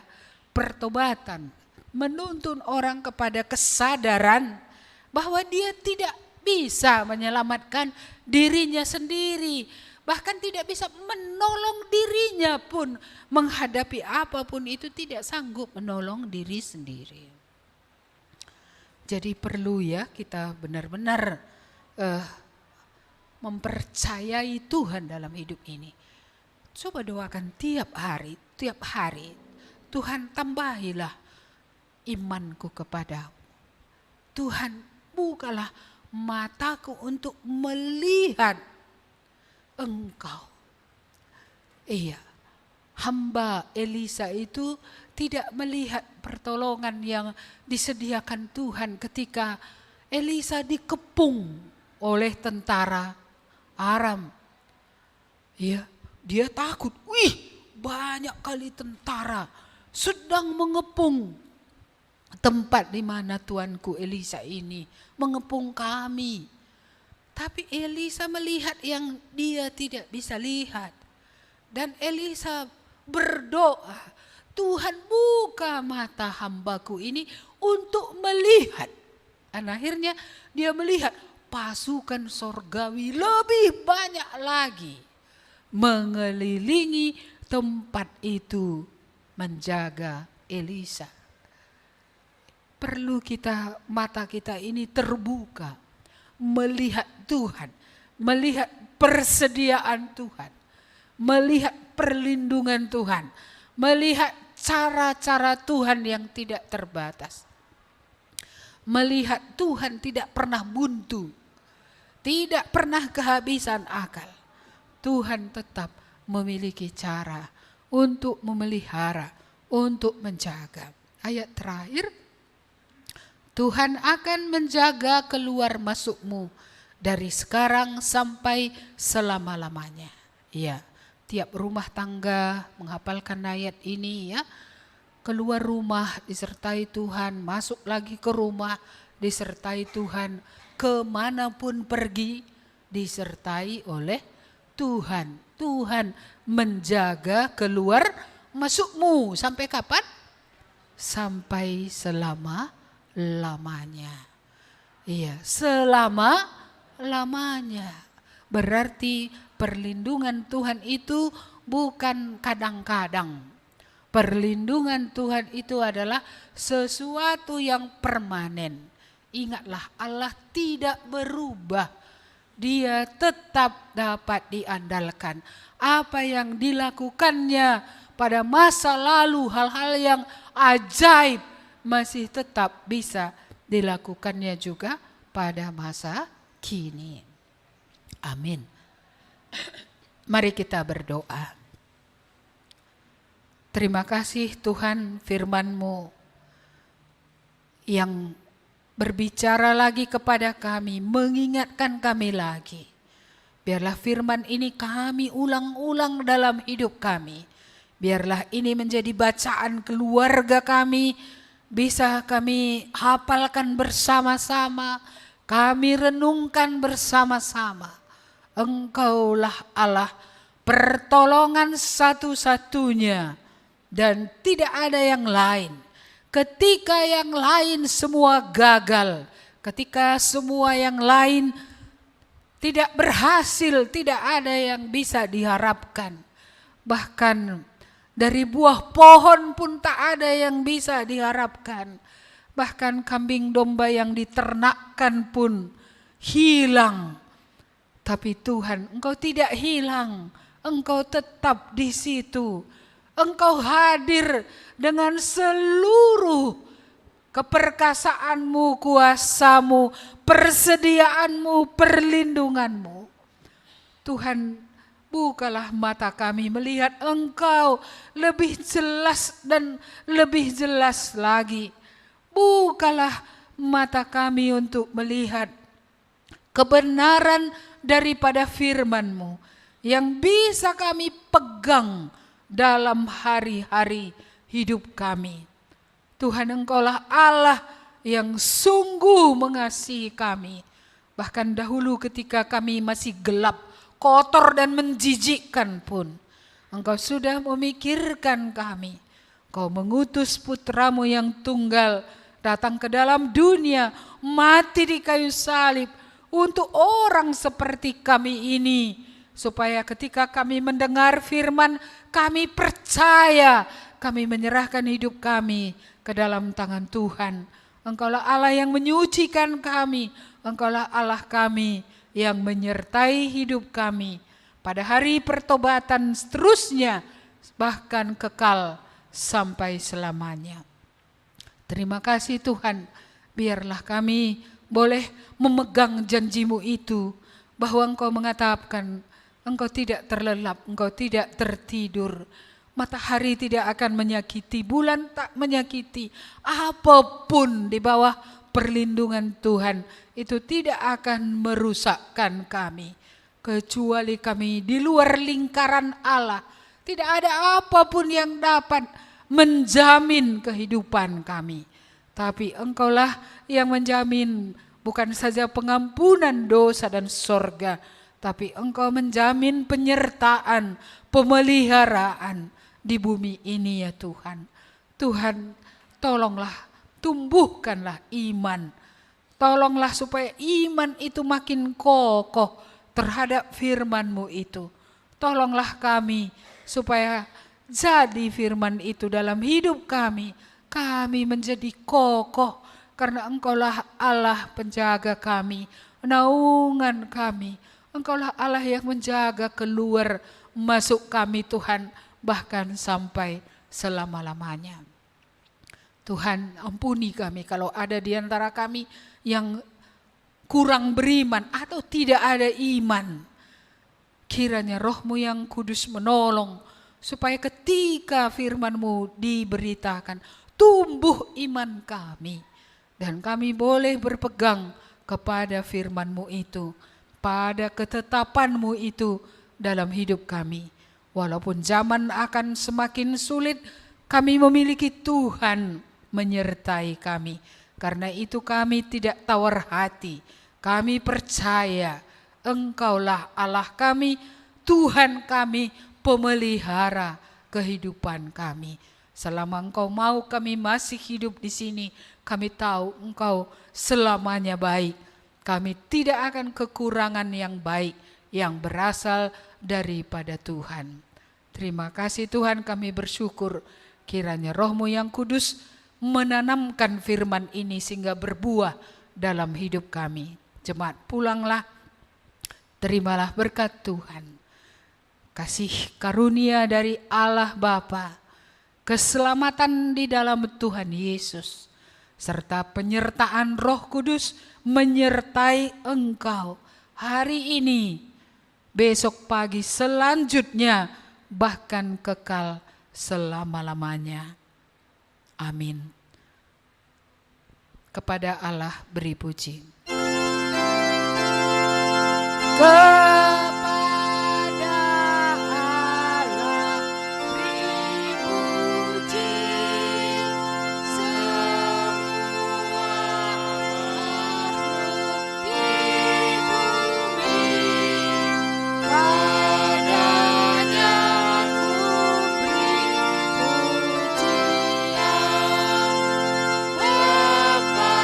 pertobatan, menuntun orang kepada kesadaran bahwa dia tidak bisa menyelamatkan dirinya sendiri, bahkan tidak bisa menolong dirinya pun, menghadapi apapun itu tidak sanggup menolong diri sendiri. Jadi perlu ya kita benar-benar mempercayai Tuhan dalam hidup ini. Coba doakan tiap hari, Tuhan tambahilah imanku kepadamu. Tuhan, bukalah mataku untuk melihat Engkau. Iya, hamba Elisa itu tidak melihat pertolongan yang disediakan Tuhan ketika Elisa dikepung oleh tentara Aram. Iya, dia takut. Wih, banyak kali tentara sedang mengepung tempat di mana tuanku Elisa ini mengepung kami. Tapi Elisa melihat yang dia tidak bisa lihat. Dan Elisa berdoa, Tuhan buka mata hambaku ini untuk melihat. Dan akhirnya dia melihat pasukan sorgawi lebih banyak lagi mengelilingi tempat itu menjaga Elisa. Perlu mata kita ini terbuka, melihat Tuhan, melihat persediaan Tuhan, melihat perlindungan Tuhan, melihat cara-cara Tuhan yang tidak terbatas. Melihat Tuhan tidak pernah buntu, tidak pernah kehabisan akal. Tuhan tetap memiliki cara untuk memelihara, untuk menjaga. Ayat terakhir, Tuhan akan menjaga keluar masukmu dari sekarang sampai selama-lamanya. Ya, tiap rumah tangga menghafalkan ayat ini ya. Keluar rumah disertai Tuhan, masuk lagi ke rumah disertai Tuhan, kemanapun pergi disertai oleh Tuhan. Tuhan menjaga keluar masukmu sampai kapan? Sampai selama-lamanya. Iya, selama-lamanya. Berarti perlindungan Tuhan itu bukan kadang-kadang. Perlindungan Tuhan itu adalah sesuatu yang permanen. Ingatlah, Allah tidak berubah. Dia tetap dapat diandalkan. Apa yang dilakukannya pada masa lalu, hal-hal yang ajaib masih tetap bisa dilakukannya juga pada masa kini. Amin. Mari kita berdoa. Terima kasih Tuhan, firman-Mu yang berbicara lagi kepada kami, mengingatkan kami lagi. Biarlah firman ini kami ulang-ulang dalam hidup kami. Biarlah ini menjadi bacaan keluarga kami, bisa kami hafalkan bersama-sama, kami renungkan bersama-sama. Engkaulah Allah, pertolongan satu-satunya, dan tidak ada yang lain. Ketika yang lain semua gagal, ketika semua yang lain tidak berhasil, tidak ada yang bisa diharapkan. Bahkan dari buah pohon pun tak ada yang bisa diharapkan. Bahkan kambing domba yang diternakkan pun hilang. Tapi Tuhan, Engkau tidak hilang, Engkau tetap di situ. Engkau hadir dengan seluruh keperkasaanmu, kuasamu, persediaanmu, perlindunganmu. Tuhan, bukalah mata kami melihat Engkau lebih jelas dan lebih jelas lagi. Bukalah mata kami untuk melihat kebenaran daripada firman-Mu yang bisa kami pegang dalam hari-hari hidup kami. Tuhan, Engkaulah Allah yang sungguh mengasihi kami. Bahkan dahulu ketika kami masih gelap, kotor dan menjijikkan pun, Engkau sudah memikirkan kami. Engkau mengutus putramu yang tunggal datang ke dalam dunia, mati di kayu salib untuk orang seperti kami ini. Supaya ketika kami mendengar firman, kami percaya, kami menyerahkan hidup kami ke dalam tangan Tuhan. Engkaulah Allah yang menyucikan kami, Engkaulah Allah kami yang menyertai hidup kami pada hari pertobatan seterusnya, bahkan kekal sampai selamanya. Terima kasih Tuhan, biarlah kami boleh memegang janji-Mu itu, bahwa Engkau mengatakan, Engkau tidak terlelap, Engkau tidak tertidur. Matahari tidak akan menyakiti, bulan tak menyakiti. Apapun di bawah perlindungan Tuhan itu tidak akan merusakkan kami. Kecuali kami di luar lingkaran Allah, tidak ada apapun yang dapat menjamin kehidupan kami. Tapi Engkaulah yang menjamin bukan saja pengampunan dosa dan sorga, tapi Engkau menjamin penyertaan, pemeliharaan di bumi ini ya Tuhan. Tuhan, tolonglah, tumbuhkanlah iman. Tolonglah supaya iman itu makin kokoh terhadap firman-Mu itu. Tolonglah kami supaya jadi firman itu dalam hidup kami. Kami menjadi kokoh karena Engkaulah Allah penjaga kami, naungan kami. Engkaulah Allah yang menjaga keluar masuk kami Tuhan, bahkan sampai selama-lamanya. Tuhan, ampuni kami kalau ada di antara kami yang kurang beriman atau tidak ada iman. Kiranya Roh-Mu yang kudus menolong supaya ketika firman-Mu diberitakan, tumbuh iman kami. Dan kami boleh berpegang kepada firman-Mu itu, pada ketetapan-Mu itu dalam hidup kami. Walaupun zaman akan semakin sulit, kami memiliki Tuhan menyertai kami. Karena itu kami tidak tawar hati. Kami percaya Engkaulah Allah kami, Tuhan kami, pemelihara kehidupan kami. Selama Engkau mau kami masih hidup di sini, kami tahu Engkau selamanya baik. Kami tidak akan kekurangan yang baik yang berasal daripada Tuhan. Terima kasih Tuhan, kami bersyukur kiranya Roh-Mu yang kudus menanamkan firman ini sehingga berbuah dalam hidup kami. Jemaat pulanglah, terimalah berkat Tuhan. Kasih karunia dari Allah Bapa, keselamatan di dalam Tuhan Yesus, serta penyertaan Roh Kudus menyertai engkau hari ini, besok pagi, selanjutnya, bahkan kekal selama-lamanya. Amin. Kepada Allah beri puji. Kepada Allah beri puji, semua makhluk di bumi. Padanya ku beri pujian, Bapa,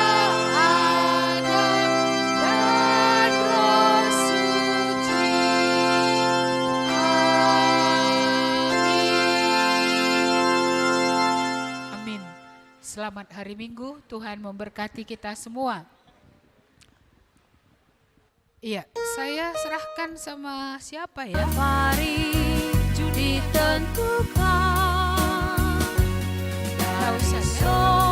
Anak, dan Roh Suci. Amin. Amin. Selamat hari Minggu, Tuhan memberkati kita semua. Iya, saya serahkan sama siapa ya? Mari ditentukan Nggak usah ya? dari